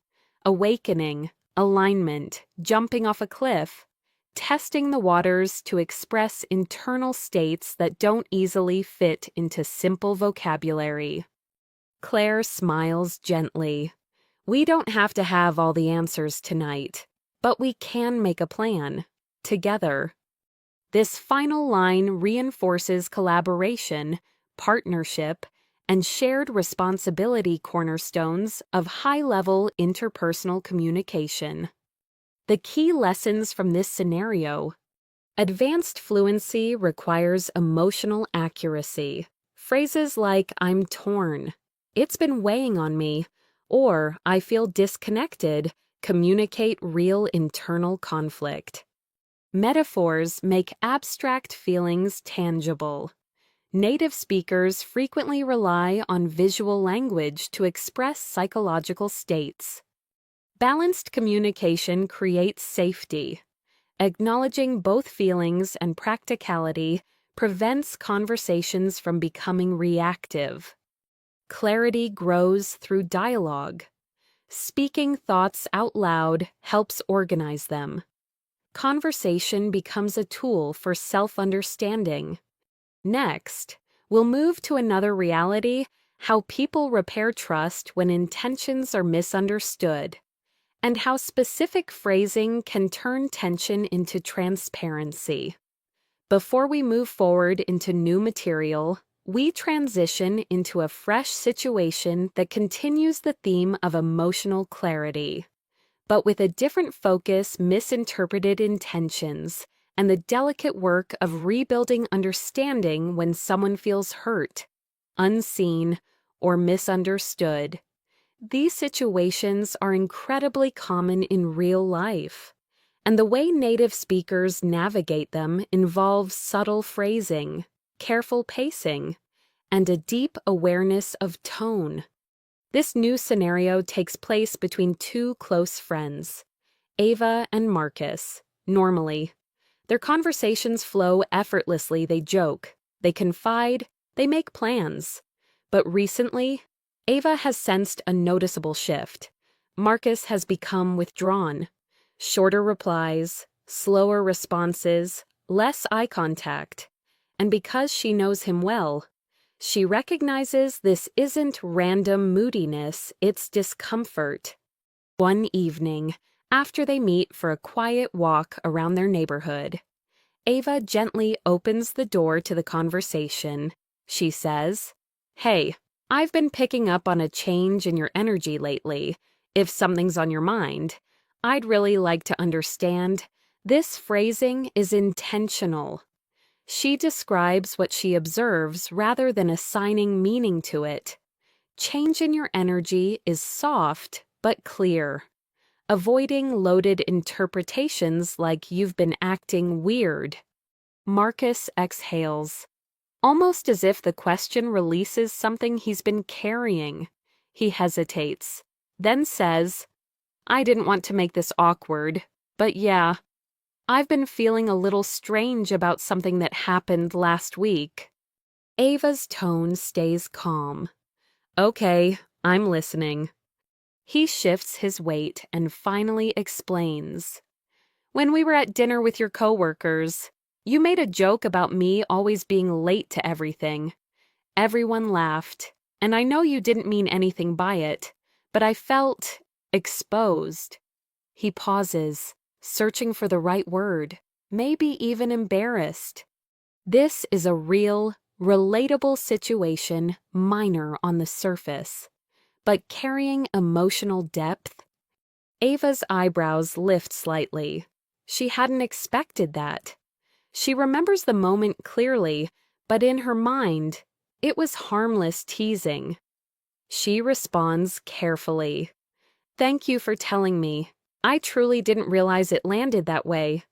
awakening, alignment, jumping off a cliff, testing the waters to express internal states that don't easily fit into simple vocabulary. Claire smiles gently. We don't have to have all the answers tonight, but we can make a plan, together. This final line reinforces collaboration, partnership, and shared responsibility cornerstones of high-level interpersonal communication. The key lessons from this scenario: advanced fluency requires emotional accuracy. Phrases like "I'm torn," "It's been weighing on me," or "I feel disconnected" communicate real internal conflict. Metaphors make abstract feelings tangible. Native speakers frequently rely on visual language to express psychological states. Balanced communication creates safety. Acknowledging both feelings and practicality prevents conversations from becoming reactive. Clarity grows through dialogue. Speaking thoughts out loud helps organize them. Conversation becomes a tool for self-understanding. Next, we'll move to another reality: how people repair trust when intentions are misunderstood, and how specific phrasing can turn tension into transparency. Before we move forward into new material, we transition into a fresh situation that continues the theme of emotional clarity, but with a different focus: misinterpreted intentions, and the delicate work of rebuilding understanding when someone feels hurt, unseen, or misunderstood. These situations are incredibly common in real life, and the way native speakers navigate them involves subtle phrasing, careful pacing, and a deep awareness of tone. This new scenario takes place between two close friends, Ava and Marcus. Normally, their conversations flow effortlessly. They joke, they confide, they make plans. But recently, Ava has sensed a noticeable shift. Marcus has become withdrawn. Shorter replies, slower responses, less eye contact. And because she knows him well, she recognizes this isn't random moodiness, it's discomfort. One evening, after they meet for a quiet walk around their neighborhood, Ava gently opens the door to the conversation. She says, "Hey, I've been picking up on a change in your energy lately. If something's on your mind, I'd really like to understand." This phrasing is intentional. She describes what she observes rather than assigning meaning to it. Change in your energy is soft but clear, avoiding loaded interpretations like "you've been acting weird." Marcus exhales. almost as if the question releases something he's been carrying. He hesitates, then says, I didn't want to make this awkward, but yeah, I've been feeling a little strange about something that happened last week. Ava's tone stays calm. Okay, I'm listening. He shifts his weight and finally explains. When we were at dinner with your coworkers, you made a joke about me always being late to everything. Everyone laughed, and I know you didn't mean anything by it, but I felt exposed. He pauses, searching for the right word, maybe even embarrassed. This is a real, relatable situation, minor on the surface, but carrying emotional depth. Ava's eyebrows lift slightly. She hadn't expected that. She remembers the moment clearly, but in her mind, it was harmless teasing. She responds carefully. Thank you for telling me. I truly didn't realize it landed that way.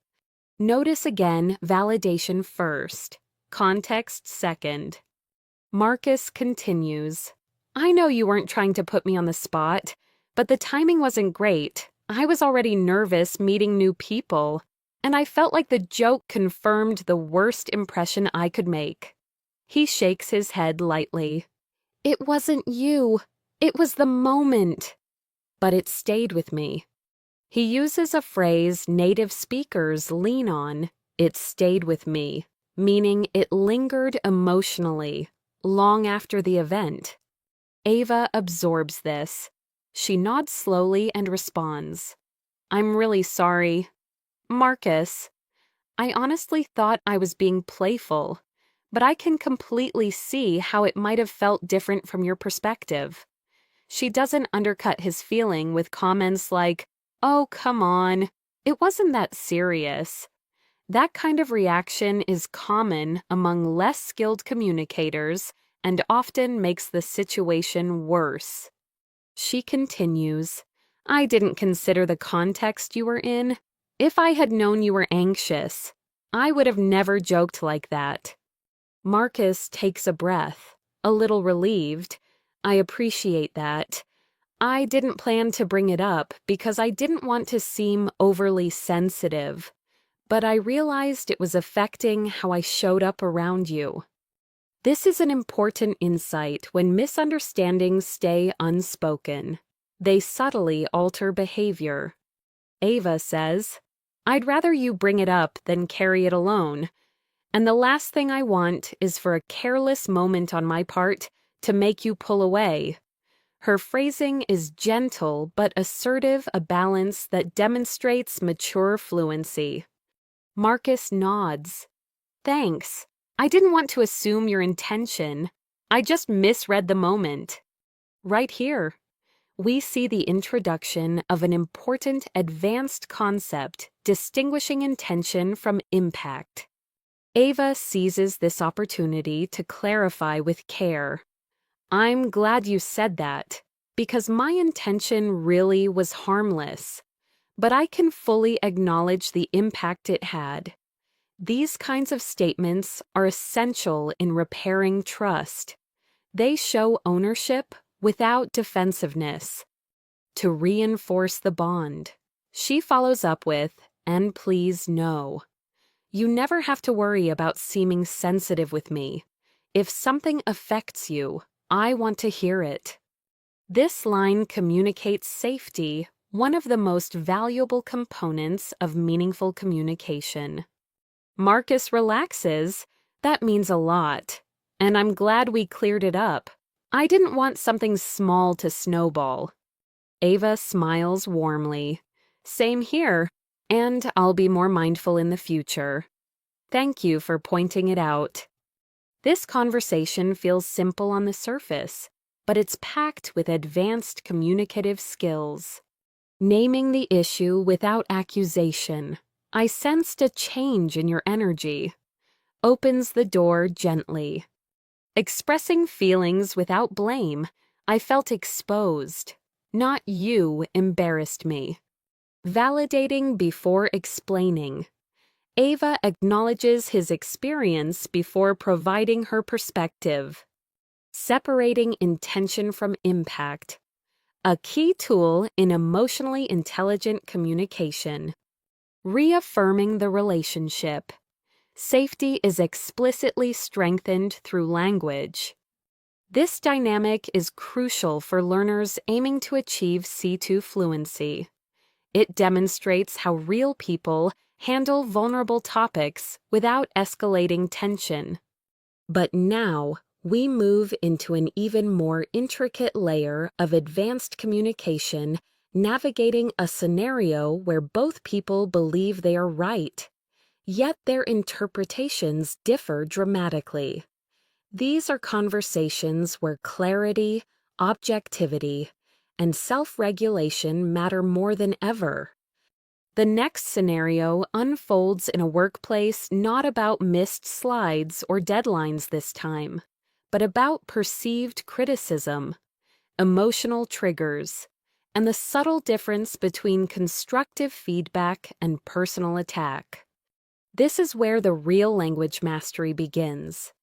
Notice again, validation first, context second. Marcus continues. I know you weren't trying to put me on the spot, but the timing wasn't great. I was already nervous meeting new people, and I felt like the joke confirmed the worst impression I could make. He shakes his head lightly. It wasn't you. It was the moment. But it stayed with me. He uses a phrase native speakers lean on, it stayed with me, meaning it lingered emotionally, long after the event. Ava absorbs this. She nods slowly and responds. I'm really sorry. Marcus, I honestly thought I was being playful, but I can completely see how it might have felt different from your perspective. She doesn't undercut his feeling with comments like, oh, come on, it wasn't that serious. That kind of reaction is common among less skilled communicators and often makes the situation worse. She continues, I didn't consider the context you were in. If I had known you were anxious, I would have never joked like that. Marcus takes a breath, a little relieved. I appreciate that. I didn't plan to bring it up because I didn't want to seem overly sensitive, but I realized it was affecting how I showed up around you. This is an important insight when misunderstandings stay unspoken. They subtly alter behavior. Ava says, I'd rather you bring it up than carry it alone, and the last thing I want is for a careless moment on my part to make you pull away. Her phrasing is gentle but assertive, a balance that demonstrates mature fluency. Marcus nods. Thanks. I didn't want to assume your intention. I just misread the moment. Right here, we see the introduction of an important advanced concept distinguishing intention from impact. Ava seizes this opportunity to clarify with care. I'm glad you said that, because my intention really was harmless, but I can fully acknowledge the impact it had. These kinds of statements are essential in repairing trust. They show ownership without defensiveness. To reinforce the bond, she follows up with, and please know. You never have to worry about seeming sensitive with me. If something affects you, I want to hear it. This line communicates safety, one of the most valuable components of meaningful communication. Marcus relaxes. That means a lot. And I'm glad we cleared it up. I didn't want something small to snowball. Ava smiles warmly. Same here, and I'll be more mindful in the future. Thank you for pointing it out. This conversation feels simple on the surface, but it's packed with advanced communicative skills. Naming the issue without accusation. I sensed a change in your energy. Opens the door gently. Expressing feelings without blame. I felt exposed. Not you embarrassed me. Validating before explaining. Ava acknowledges his experience before providing her perspective. Separating intention from impact. A key tool in emotionally intelligent communication. Reaffirming the relationship. Safety is explicitly strengthened through language. This dynamic is crucial for learners aiming to achieve C2 fluency. It demonstrates how real people handle vulnerable topics without escalating tension. But now, we move into an even more intricate layer of advanced communication, navigating a scenario where both people believe they are right, yet their interpretations differ dramatically. These are conversations where clarity, objectivity, and self-regulation matter more than ever. The next scenario unfolds in a workplace not about missed slides or deadlines this time, but about perceived criticism, emotional triggers, and the subtle difference between constructive feedback and personal attack. This is where the real language mastery begins.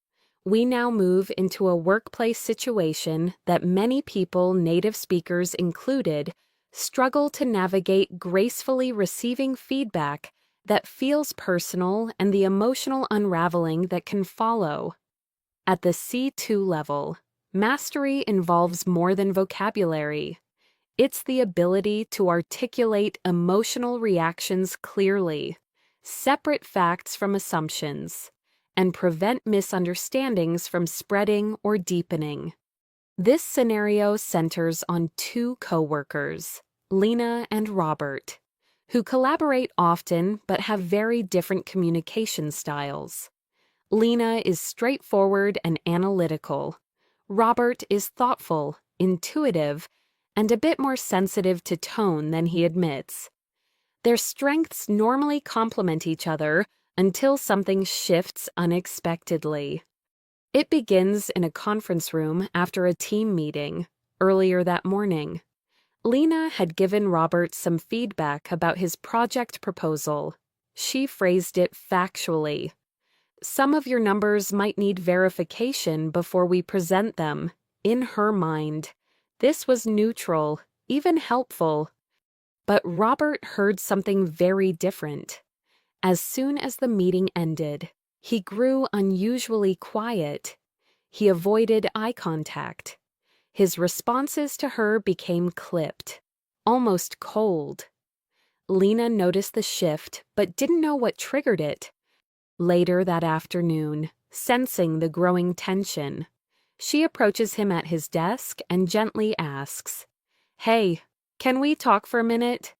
We now move into a workplace situation that many people, native speakers included, struggle to navigate, gracefully receiving feedback that feels personal and the emotional unraveling that can follow. At the C2 level, mastery involves more than vocabulary. It's the ability to articulate emotional reactions clearly, separate facts from assumptions, and prevent misunderstandings from spreading or deepening. This scenario centers on two coworkers, Lena and Robert, who collaborate often but have very different communication styles. Lena is straightforward and analytical. Robert is thoughtful, intuitive, and a bit more sensitive to tone than he admits. Their strengths normally complement each other until something shifts unexpectedly. It begins in a conference room after a team meeting, earlier that morning. Lena had given Robert some feedback about his project proposal. She phrased it factually. Some of your numbers might need verification before we present them. In her mind, this was neutral, even helpful. But Robert heard something very different. As soon as the meeting ended, he grew unusually quiet. He avoided eye contact. His responses to her became clipped, almost cold. Lena noticed the shift, but didn't know what triggered it. Later that afternoon, sensing the growing tension, she approaches him at his desk and gently asks, "Hey, can we talk for a minute?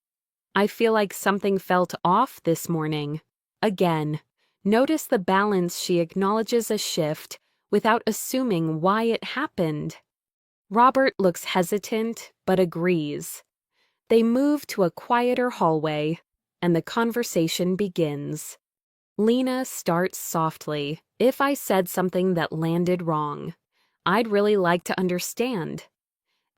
I feel like something felt off this morning." Again, notice the balance. She acknowledges a shift without assuming why it happened. Robert looks hesitant, but agrees. They move to a quieter hallway, and the conversation begins. Lena starts softly. "If I said something that landed wrong, I'd really like to understand."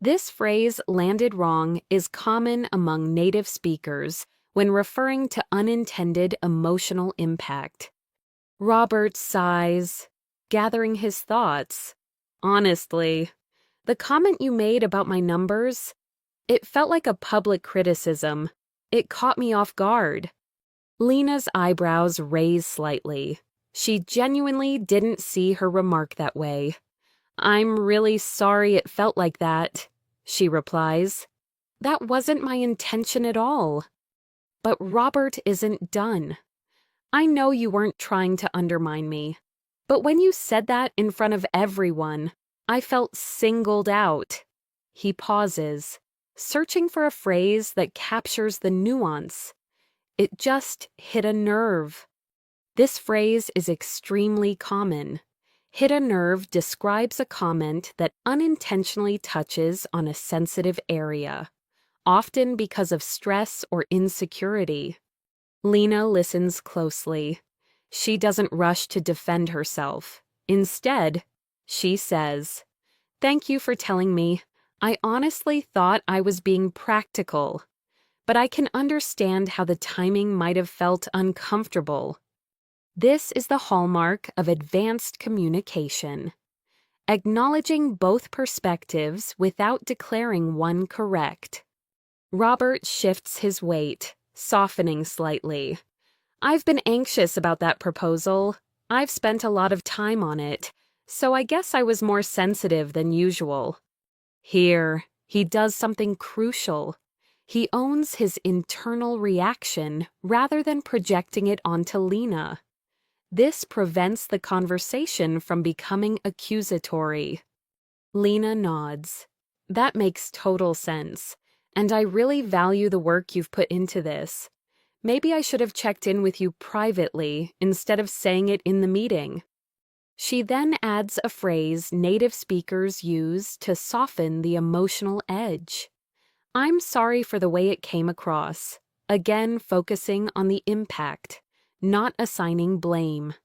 This phrase, "landed wrong," is common among native speakers when referring to unintended emotional impact. Robert sighs, gathering his thoughts. "Honestly, the comment you made about my numbers, it felt like a public criticism. It caught me off guard." Lena's eyebrows raise slightly. She genuinely didn't see her remark that way. "I'm really sorry it felt like that," she replies. "That wasn't my intention at all." But Robert isn't done. "I know you weren't trying to undermine me, but when you said that in front of everyone, I felt singled out." He pauses, searching for a phrase that captures the nuance. "It just hit a nerve." This phrase is extremely common. Hit a nerve describes a comment that unintentionally touches on a sensitive area, often because of stress or insecurity. Lena listens closely. She doesn't rush to defend herself. Instead, she says, "Thank you for telling me. I honestly thought I was being practical. but I can understand how the timing might have felt uncomfortable. This is the hallmark of advanced communication. Acknowledging both perspectives without declaring one correct. Robert shifts his weight, softening slightly. I've been anxious about that proposal. I've spent a lot of time on it, so I guess I was more sensitive than usual. Here, he does something crucial. He owns his internal reaction rather than projecting it onto Lena. This prevents the conversation from becoming accusatory. Lena nods. That makes total sense, and I really value the work you've put into this. Maybe I should have checked in with you privately instead of saying it in the meeting. She then adds a phrase native speakers use to soften the emotional edge. I'm sorry for the way it came across, again focusing on the impact, not assigning blame.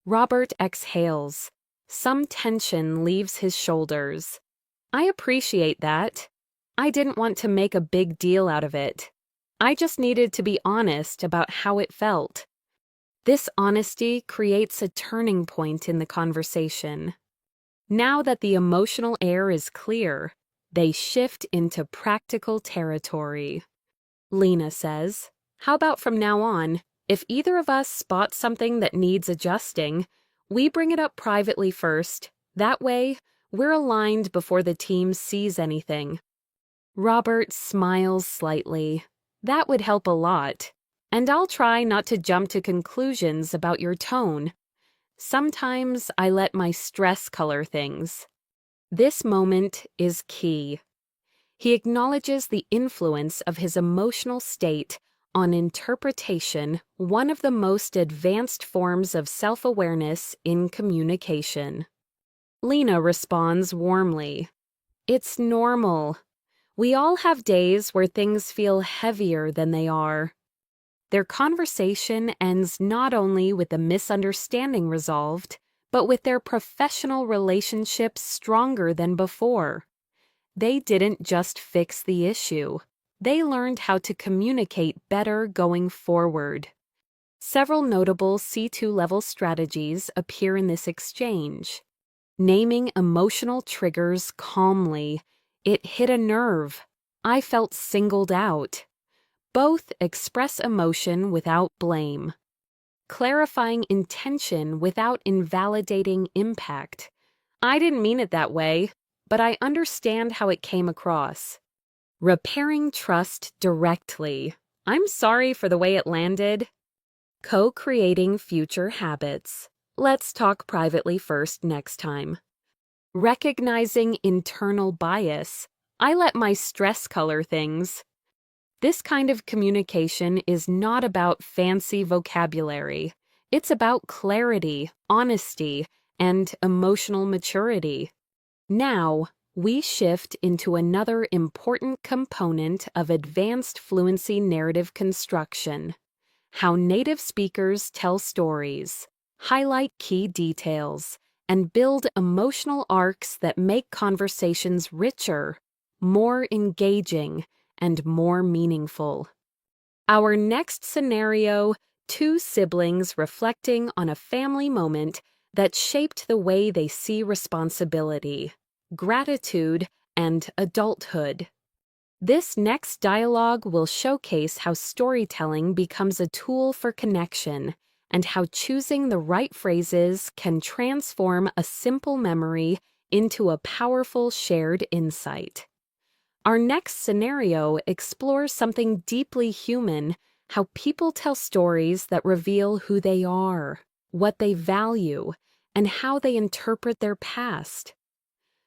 Robert exhales. Some tension leaves his shoulders. I appreciate that. I didn't want to make a big deal out of it. I just needed to be honest about how it felt. This honesty creates a turning point in the conversation. Now that the emotional air is clear, they shift into practical territory. Lena says, "How about from now on, if either of us spots something that needs adjusting, we bring it up privately first. That way, we're aligned before the team sees anything." Robert smiles slightly. That would help a lot. And I'll try not to jump to conclusions about your tone. Sometimes I let my stress color things. This moment is key. He acknowledges the influence of his emotional state on interpretation, one of the most advanced forms of self-awareness in communication. Lena responds warmly. It's normal. We all have days where things feel heavier than they are. Their conversation ends not only with the misunderstanding resolved, but with their professional relationships stronger than before. They didn't just fix the issue. They learned how to communicate better going forward. Several notable C2-level strategies appear in this exchange. Naming emotional triggers calmly. It hit a nerve. I felt singled out. Both express emotion without blame. Clarifying intention without invalidating impact. I didn't mean it that way, but I understand how it came across. Repairing trust directly. I'm sorry for the way it landed. Co-creating future habits. Let's talk privately first next time. Recognizing internal bias. I let my stress color things. This kind of communication is not about fancy vocabulary. It's about clarity, honesty, and emotional maturity. Now, we shift into another important component of advanced fluency narrative construction: how native speakers tell stories, highlight key details, and build emotional arcs that make conversations richer, more engaging, and more meaningful. Our next scenario: two siblings reflecting on a family moment that shaped the way they see responsibility, gratitude, and adulthood. This next dialogue will showcase how storytelling becomes a tool for connection and how choosing the right phrases can transform a simple memory into a powerful shared insight. Our next scenario explores something deeply human: how people tell stories that reveal who they are, what they value, and how they interpret their past.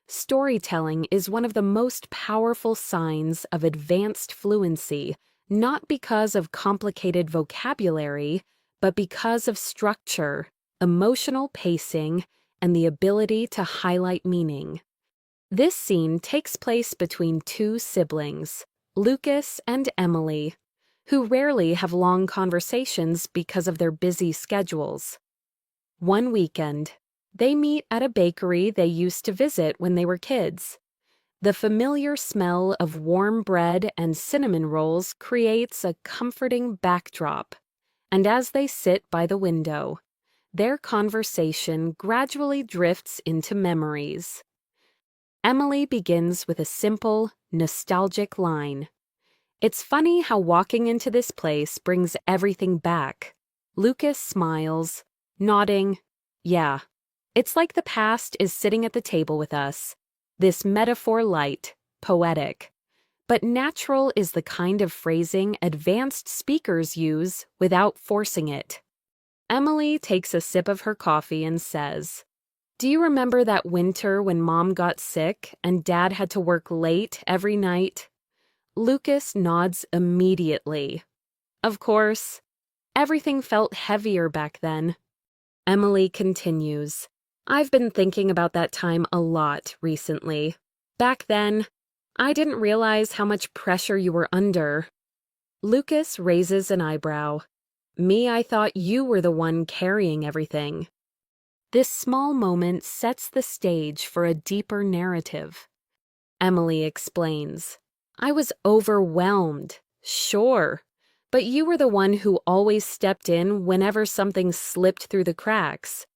Storytelling is one of the most powerful signs of advanced fluency, not because of complicated vocabulary, but because of structure, emotional pacing, and the ability to highlight meaning. This scene takes place between two siblings, Lucas and Emily, who rarely have long conversations because of their busy schedules. One weekend, they meet at a bakery they used to visit when they were kids. The familiar smell of warm bread and cinnamon rolls creates a comforting backdrop, and as they sit by the window, their conversation gradually drifts into memories. Emily begins with a simple, nostalgic line. "It's funny how walking into this place brings everything back." Lucas smiles, nodding. "Yeah, it's like the past is sitting at the table with us. This metaphor light, poetic. But natural is the kind of phrasing advanced speakers use without forcing it." Emily takes a sip of her coffee and says, "Do you remember that winter when Mom got sick and Dad had to work late every night?" Lucas nods immediately. "Of course. Everything felt heavier back then." Emily continues, "I've been thinking about that time a lot recently. Back then, I didn't realize how much pressure you were under." Lucas raises an eyebrow. "Me, I thought you were the one carrying everything." This small moment sets the stage for a deeper narrative. Emily explains, "I was overwhelmed, sure, but you were the one who always stepped in whenever something slipped through the cracks.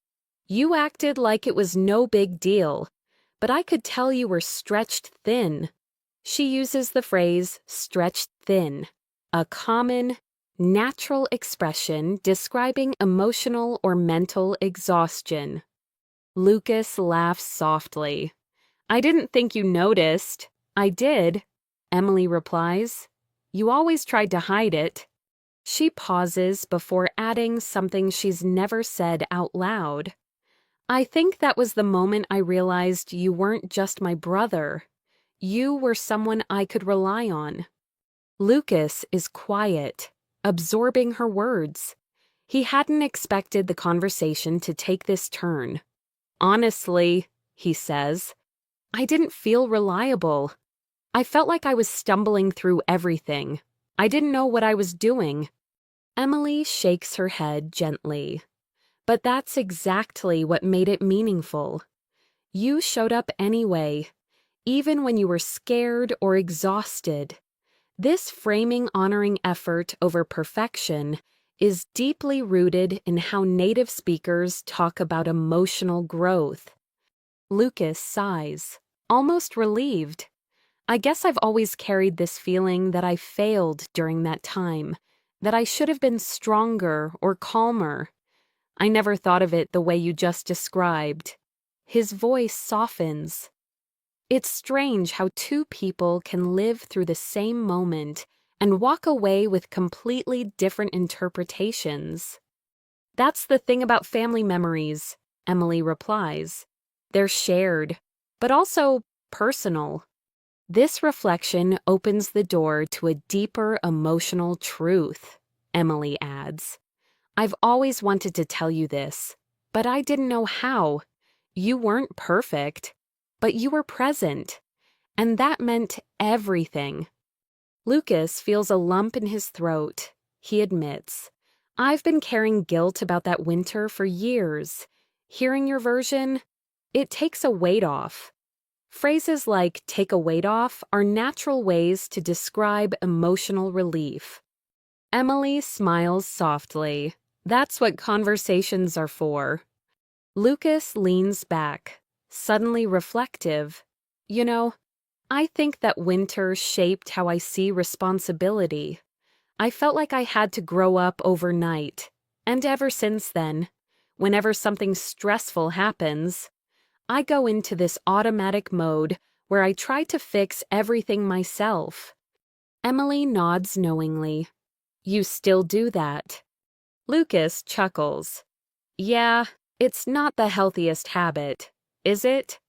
You acted like it was no big deal, but I could tell you were stretched thin." She uses the phrase stretched thin, a common, natural expression describing emotional or mental exhaustion. Lucas laughs softly. "I didn't think you noticed." "I did," Emily replies. "You always tried to hide it." She pauses before adding something she's never said out loud. "I think that was the moment I realized you weren't just my brother. You were someone I could rely on." Lucas is quiet, absorbing her words. He hadn't expected the conversation to take this turn. "Honestly," he says, "I didn't feel reliable. I felt like I was stumbling through everything. I didn't know what I was doing." Emily shakes her head gently. "But that's exactly what made it meaningful. You showed up anyway, even when you were scared or exhausted. This framing honoring effort over perfection is deeply rooted in how native speakers talk about emotional growth." Lucas sighs, almost relieved. "I guess I've always carried this feeling that I failed during that time, that I should have been stronger or calmer. I never thought of it the way you just described." His voice softens. "It's strange how two people can live through the same moment and walk away with completely different interpretations." "That's the thing about family memories," Emily replies. "They're shared, but also personal." This reflection opens the door to a deeper emotional truth, Emily adds. "I've always wanted to tell you this, but I didn't know how. You weren't perfect, but you were present, and that meant everything." Lucas feels a lump in his throat. He admits, "I've been carrying guilt about that winter for years. Hearing your version, it takes a weight off." Phrases like "take a weight off" are natural ways to describe emotional relief. Emily smiles softly. "That's what conversations are for." Lucas leans back, suddenly reflective. "You know, I think that winter shaped how I see responsibility. I felt like I had to grow up overnight, and ever since then, whenever something stressful happens, I go into this automatic mode where I try to fix everything myself." Emily nods knowingly. "You still do that?" Lucas chuckles. "Yeah, it's not the healthiest habit, is it?"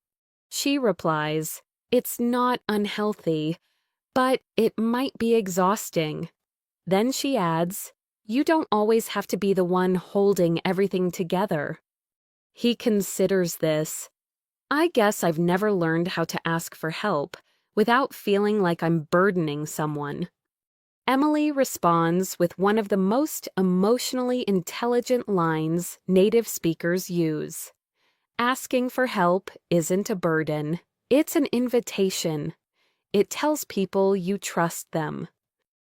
She replies, "It's not unhealthy, but it might be exhausting." Then she adds, "You don't always have to be the one holding everything together." He considers this. "I guess I've never learned how to ask for help without feeling like I'm burdening someone." Emily responds with one of the most emotionally intelligent lines native speakers use. "Asking for help isn't a burden, It's an invitation. It tells people you trust them.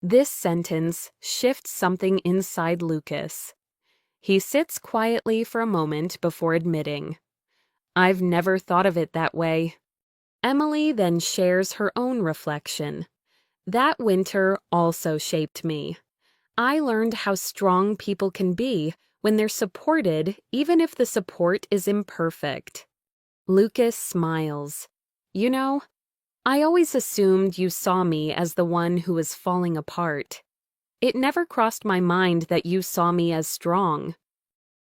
This sentence shifts something inside Lucas. He sits quietly for a moment before admitting, "I've never thought of it that way." Emily then shares her own reflection. "That winter also shaped me. I learned how strong people can be when they're supported, even if the support is imperfect." Lucas smiles. "You know, I always assumed you saw me as the one who was falling apart. It never crossed my mind that you saw me as strong."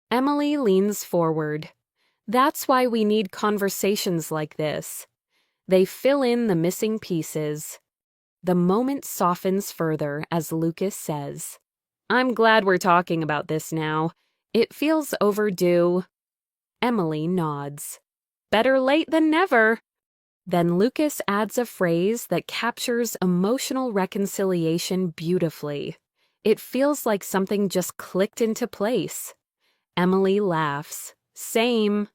Emily leans forward. "That's why we need conversations like this. They fill in the missing pieces." The moment softens further as Lucas says, "I'm glad we're talking about this now. It feels overdue." Emily nods. "Better late than never." Then Lucas adds a phrase that captures emotional reconciliation beautifully. It feels like something just clicked into place. Emily laughs. "Same."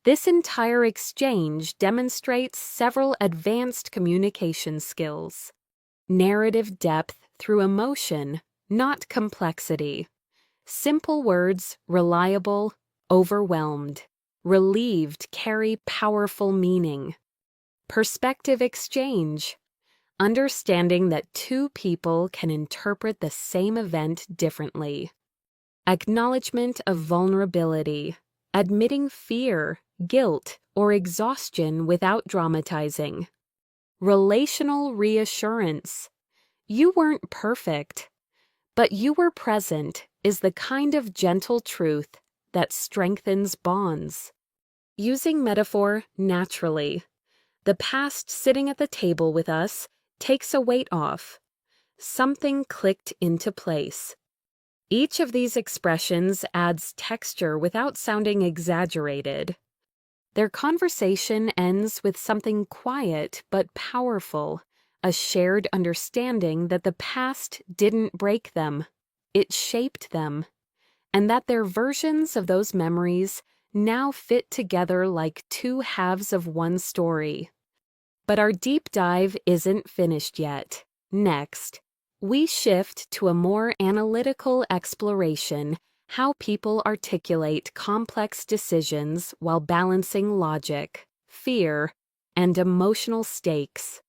This entire exchange demonstrates several advanced communication skills. Narrative depth through emotion, not complexity. Simple words, reliable, overwhelmed. Relieved carry powerful meaning. Perspective exchange. Understanding that two people can interpret the same event differently. Acknowledgement of vulnerability. Admitting fear, guilt, or exhaustion without dramatizing. Relational reassurance. You weren't perfect, but you were present is the kind of gentle truth that strengthens bonds. Using metaphor naturally. The past sitting at the table with us takes a weight off. Something clicked into place. Each of these expressions adds texture without sounding exaggerated. Their conversation ends with something quiet but powerful, a shared understanding that the past didn't break them, it shaped them, and that their versions of those memories now fit together like two halves of one story. But our deep dive isn't finished yet. Next, we shift to a more analytical exploration, how people articulate complex decisions while balancing logic, fear, and emotional stakes.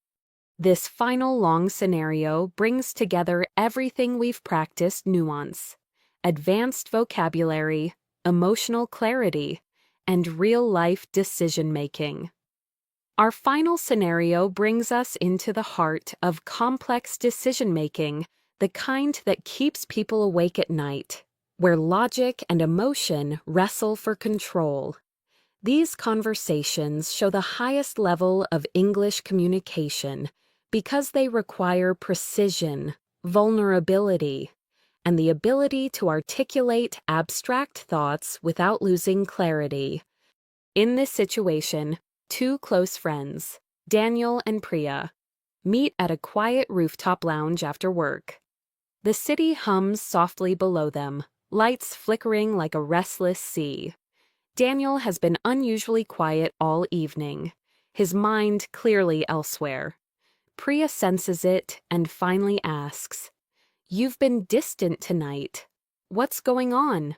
This final long scenario brings together everything we've practiced: nuance, advanced vocabulary, emotional clarity, and real-life decision-making. Our final scenario brings us into the heart of complex decision-making, the kind that keeps people awake at night, where logic and emotion wrestle for control. These conversations show the highest level of English communication because they require precision, vulnerability, and the ability to articulate abstract thoughts without losing clarity. In this situation, two close friends, Daniel and Priya, meet at a quiet rooftop lounge after work. The city hums softly below them, lights flickering like a restless sea. Daniel has been unusually quiet all evening, his mind clearly elsewhere. Priya senses it and finally asks, "You've been distant tonight. What's going on?"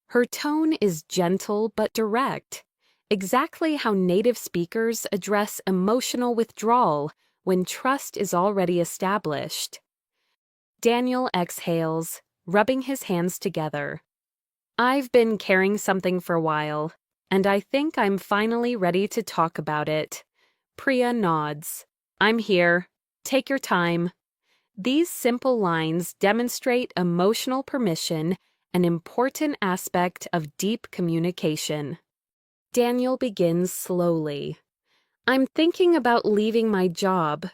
Her tone is gentle but direct, exactly how native speakers address emotional withdrawal when trust is already established. Daniel exhales, rubbing his hands together. "I've been carrying something for a while, and I think I'm finally ready to talk about it." Priya nods. "I'm here. Take your time." These simple lines demonstrate emotional permission, an important aspect of deep communication. Daniel begins slowly. "I'm thinking about leaving my job."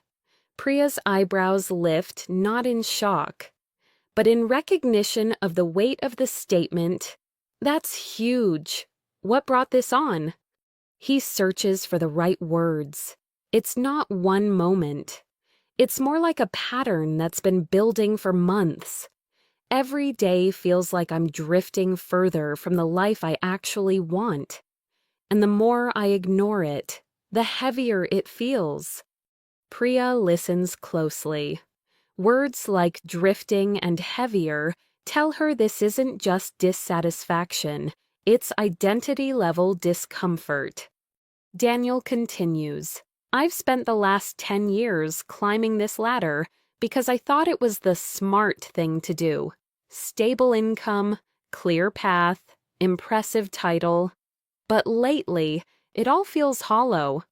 Priya's eyebrows lift, not in shock, but in recognition of the weight of the statement. "That's huge. What brought this on?" He searches for the right words. It's not one moment. It's more like a pattern that's been building for months. Every day feels like I'm drifting further from the life I actually want. And the more I ignore it, the heavier it feels. Priya listens closely. Words like drifting and heavier tell her this isn't just dissatisfaction, it's identity-level discomfort. Daniel continues, I've spent the last 10 years climbing this ladder because I thought it was the smart thing to do. Stable income, clear path, impressive title. But lately, it all feels hollow.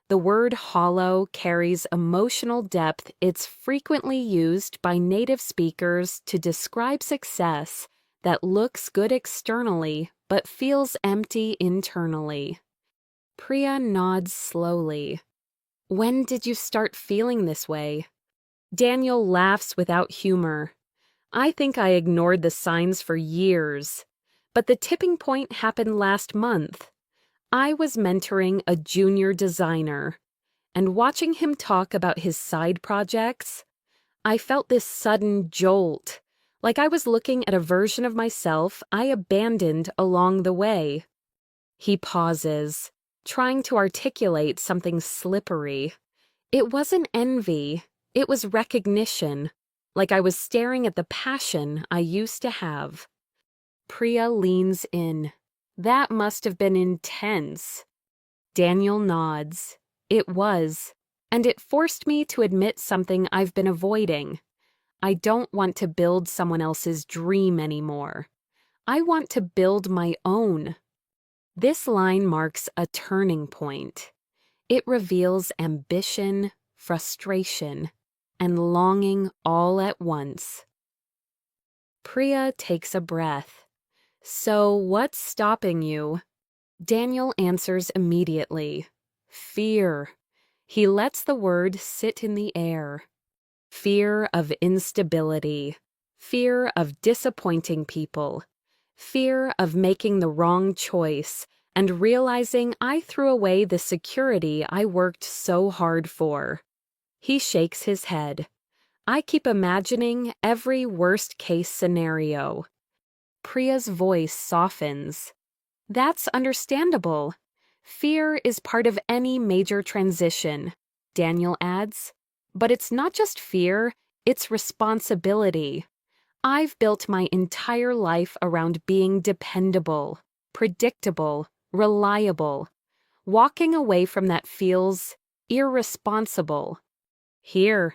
The word hollow carries emotional depth. It's frequently used by native speakers to describe success that looks good externally but feels empty internally. Priya nods slowly. When did you start feeling this way? Daniel laughs without humor. I think I ignored the signs for years. But the tipping point happened last month. I was mentoring a junior designer, and watching him talk about his side projects, I felt this sudden jolt, like I was looking at a version of myself I abandoned along the way. He pauses, trying to articulate something slippery. It wasn't envy, it was recognition, like I was staring at the passion I used to have. Priya leans in. That must have been intense. Daniel nods. It was, and it forced me to admit something I've been avoiding. I don't want to build someone else's dream anymore. I want to build my own. This line marks a turning point. It reveals ambition, frustration, and longing all at once. Priya takes a breath. So what's stopping you? Daniel answers immediately. Fear. He lets the word sit in the air. Fear of instability. Fear of disappointing people. Fear of making the wrong choice and realizing I threw away the security I worked so hard for. He shakes his head. I keep imagining every worst-case scenario. Priya's voice softens. That's understandable. Fear is part of any major transition, Daniel adds. But it's not just fear, it's responsibility. I've built my entire life around being dependable, predictable, reliable. Walking away from that feels irresponsible. Here,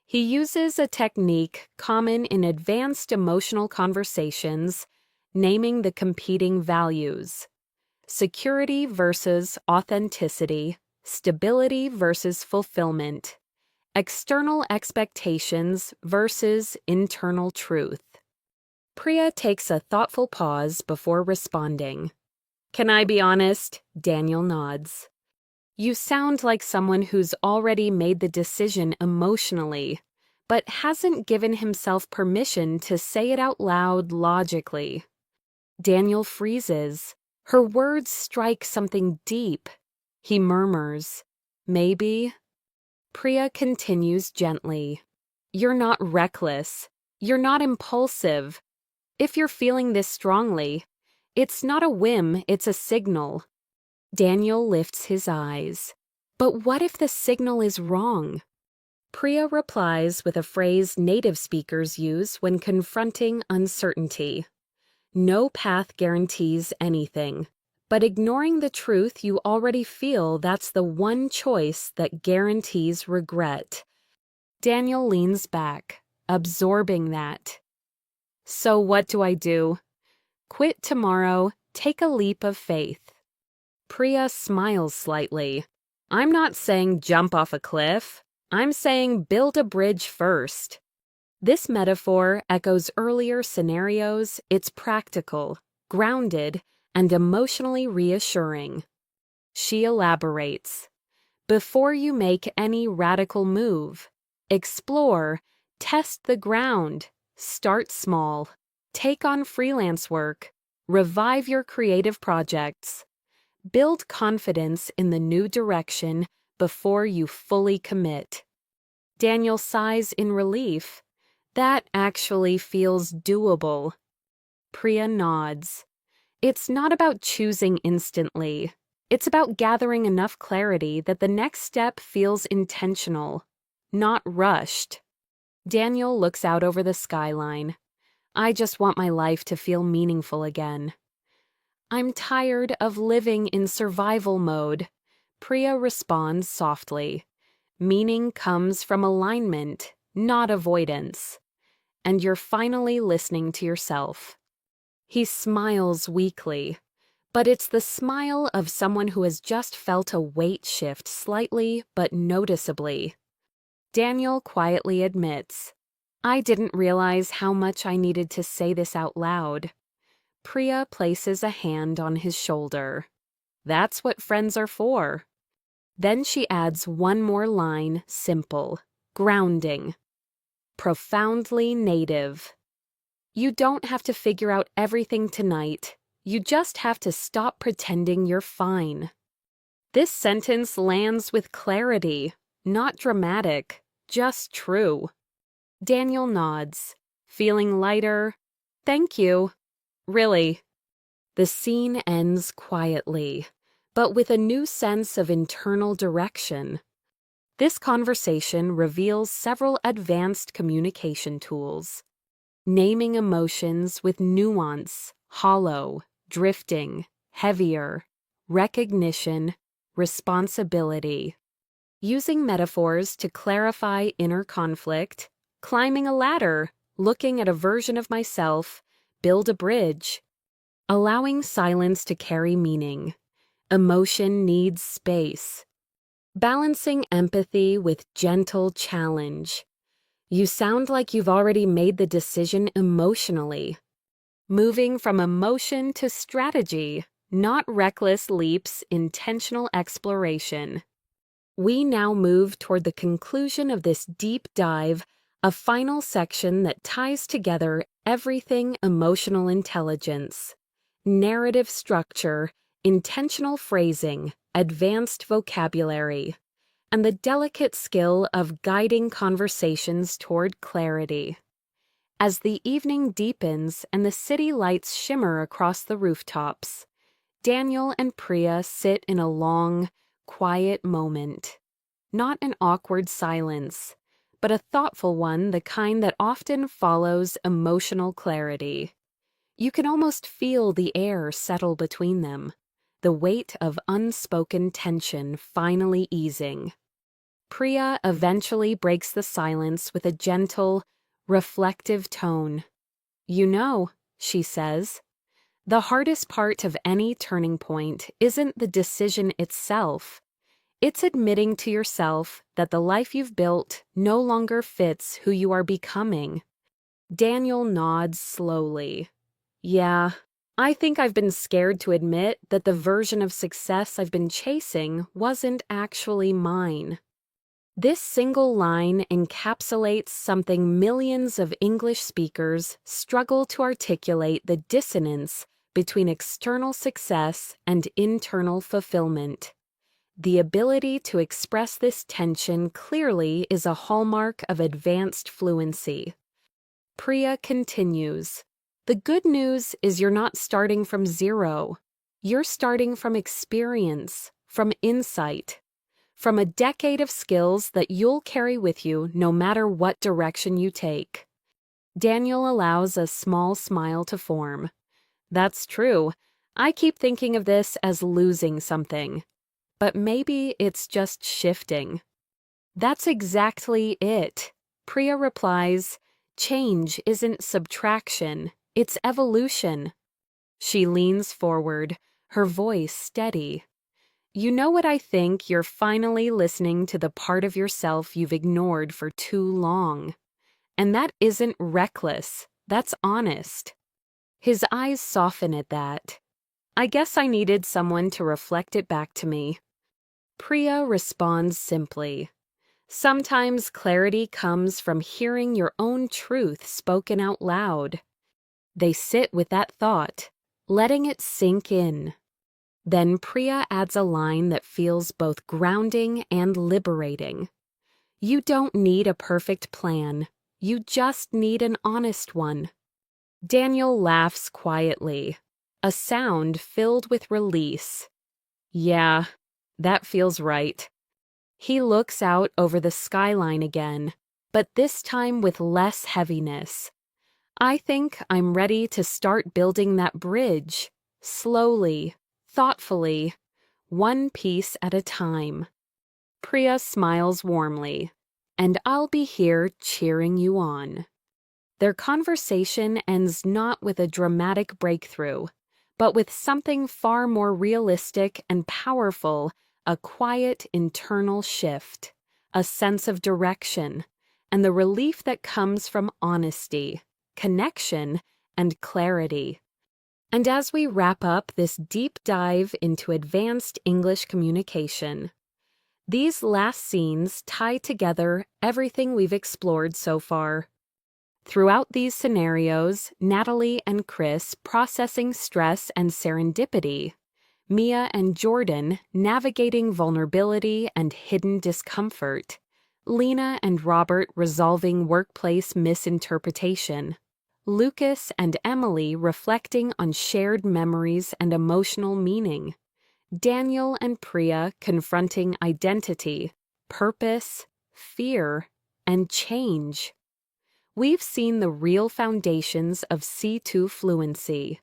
he uses a technique common in advanced emotional conversations, naming the competing values. Security versus authenticity, stability versus fulfillment, external expectations versus internal truth. Priya takes a thoughtful pause before responding. Can I be honest? Daniel nods. You sound like someone who's already made the decision emotionally, but hasn't given himself permission to say it out loud logically. Daniel freezes. Her words strike something deep. He murmurs, maybe. Priya continues gently. You're not reckless. You're not impulsive. If you're feeling this strongly, it's not a whim, it's a signal. Daniel lifts his eyes. But what if the signal is wrong? Priya replies with a phrase native speakers use when confronting uncertainty. No path guarantees anything, but ignoring the truth you already feel, that's the one choice that guarantees regret. Daniel leans back, absorbing that. So what do I do? Quit tomorrow, take a leap of faith. Priya smiles slightly. I'm not saying jump off a cliff. I'm saying build a bridge first. This metaphor echoes earlier scenarios. It's practical, grounded, and emotionally reassuring. She elaborates. Before you make any radical move, explore, test the ground, start small, take on freelance work, revive your creative projects. Build confidence in the new direction before you fully commit. Daniel sighs in relief. That actually feels doable. Priya nods. It's not about choosing instantly. It's about gathering enough clarity that the next step feels intentional, not rushed. Daniel looks out over the skyline. I just want my life to feel meaningful again. I'm tired of living in survival mode. Priya responds softly. Meaning comes from alignment, not avoidance. And you're finally listening to yourself. He smiles weakly, but it's the smile of someone who has just felt a weight shift slightly but noticeably. Daniel quietly admits, I didn't realize how much I needed to say this out loud. Priya places a hand on his shoulder. That's what friends are for. Then she adds one more line, simple, grounding. Profoundly native. You don't have to figure out everything tonight. You just have to stop pretending you're fine. This sentence lands with clarity, not dramatic, just true. Daniel nods, feeling lighter. Thank you. Really. The scene ends quietly, but with a new sense of internal direction. This conversation reveals several advanced communication tools. Naming emotions with nuance, hollow, drifting, heavier, recognition, responsibility. Using metaphors to clarify inner conflict, climbing a ladder, looking at a version of myself, build a bridge. Allowing silence to carry meaning. Emotion needs space. Balancing empathy with gentle challenge. You sound like you've already made the decision emotionally. Moving from emotion to strategy, not reckless leaps, intentional exploration. We now move toward the conclusion of this deep dive, a final section that ties together everything emotional intelligence. Narrative structure, intentional phrasing, advanced vocabulary, and the delicate skill of guiding conversations toward clarity. As the evening deepens and the city lights shimmer across the rooftops, Daniel and Priya sit in a long, quiet moment. Not an awkward silence, but a thoughtful one, the kind that often follows emotional clarity. You can almost feel the air settle between them, the weight of unspoken tension finally easing. Priya eventually breaks the silence with a gentle, reflective tone. You know, she says, the hardest part of any turning point isn't the decision itself. It's admitting to yourself that the life you've built no longer fits who you are becoming. Daniel nods slowly. Yeah, I think I've been scared to admit that the version of success I've been chasing wasn't actually mine. This single line encapsulates something millions of English speakers struggle to articulate: the dissonance between external success and internal fulfillment. The ability to express this tension clearly is a hallmark of advanced fluency. Priya continues, the good news is you're not starting from zero. You're starting from experience, from insight, from a decade of skills that you'll carry with you no matter what direction you take. Daniel allows a small smile to form. That's true. I keep thinking of this as losing something. But maybe it's just shifting. That's exactly it. Priya replies, change isn't subtraction, it's evolution. She leans forward, her voice steady. You know what I think? You're finally listening to the part of yourself you've ignored for too long. And that isn't reckless, that's honest. His eyes soften at that. I guess I needed someone to reflect it back to me. Priya responds simply. Sometimes clarity comes from hearing your own truth spoken out loud. They sit with that thought, letting it sink in. Then Priya adds a line that feels both grounding and liberating. You don't need a perfect plan. You just need an honest one. Daniel laughs quietly, a sound filled with release. Yeah, that feels right. He looks out over the skyline again, but this time with less heaviness. I think I'm ready to start building that bridge, slowly, thoughtfully, one piece at a time. Priya smiles warmly, and I'll be here cheering you on. Their conversation ends not with a dramatic breakthrough, but with something far more realistic and powerful, a quiet internal shift, a sense of direction, and the relief that comes from honesty, connection, and clarity. And as we wrap up this deep dive into advanced English communication, these last scenes tie together everything we've explored so far. Throughout these scenarios, Natalie and Chris processing stress and serendipity, Mia and Jordan navigating vulnerability and hidden discomfort, Lena and Robert resolving workplace misinterpretation, Lucas and Emily reflecting on shared memories and emotional meaning, Daniel and Priya confronting identity, purpose, fear, and change. We've seen the real foundations of C2 fluency.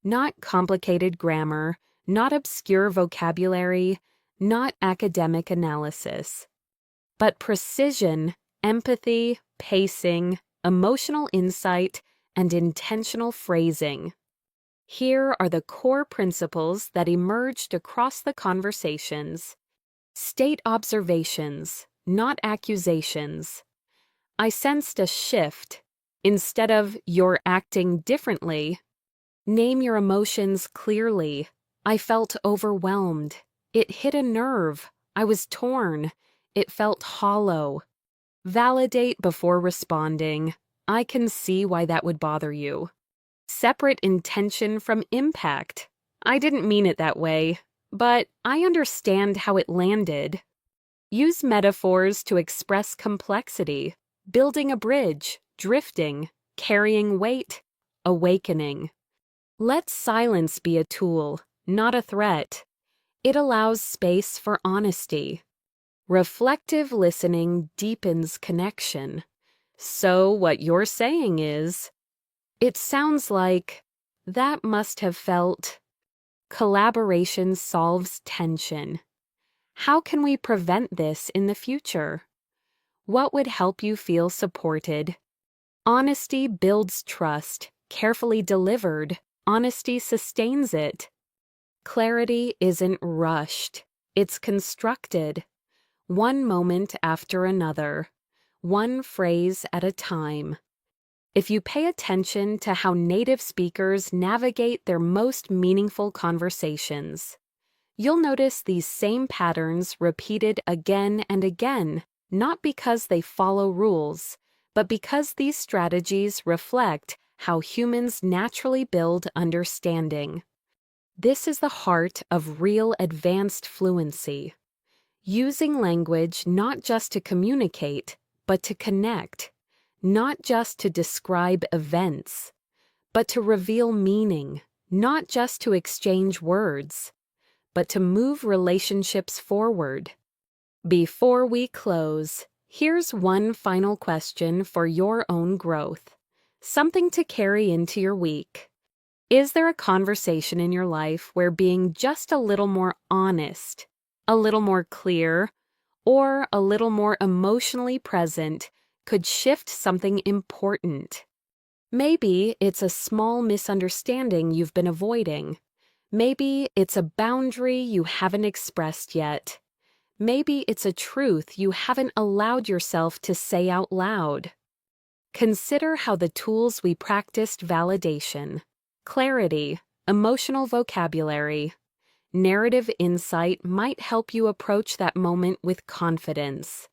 Not complicated grammar, not obscure vocabulary, not academic analysis, but precision, empathy, pacing, emotional insight, and intentional phrasing. Here are the core principles that emerged across the conversations. State observations, not accusations. I sensed a shift. Instead of "you're acting differently," name your emotions clearly. I felt overwhelmed. It hit a nerve. I was torn. It felt hollow. Validate before responding. I can see why that would bother you. Separate intention from impact. I didn't mean it that way, but I understand how it landed. Use metaphors to express complexity. Building a bridge, drifting, carrying weight, awakening. Let silence be a tool, not a threat. It allows space for honesty. Reflective listening deepens connection. So what you're saying is, it sounds like, that must have felt. Collaboration solves tension. How can we prevent this in the future? What would help you feel supported? Honesty builds trust. Carefully delivered, honesty sustains it. Clarity isn't rushed. It's constructed. One moment after another. One phrase at a time. If you pay attention to how native speakers navigate their most meaningful conversations, you'll notice these same patterns repeated again and again. Not because they follow rules, but because these strategies reflect how humans naturally build understanding. This is the heart of real advanced fluency. Using language not just to communicate, but to connect. Not just to describe events, but to reveal meaning. Not just to exchange words, but to move relationships forward. Before we close, here's one final question for your own growth. Something to carry into your week. Is there a conversation in your life where being just a little more honest, a little more clear, or a little more emotionally present could shift something important? Maybe it's a small misunderstanding you've been avoiding. Maybe it's a boundary you haven't expressed yet. Maybe it's a truth you haven't allowed yourself to say out loud. Consider how the tools we practiced validation, clarity, emotional vocabulary, narrative insight might help you approach that moment with confidence.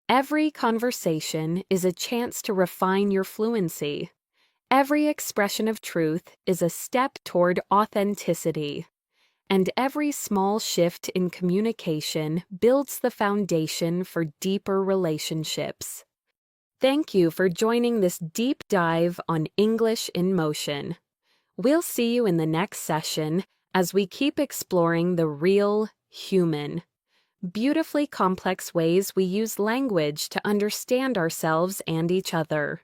Every conversation is a chance to refine your fluency. Every expression of truth is a step toward authenticity. And every small shift in communication builds the foundation for deeper relationships. Thank you for joining this deep dive on English in Motion. We'll see you in the next session as we keep exploring the real human. Beautifully complex ways we use language to understand ourselves and each other.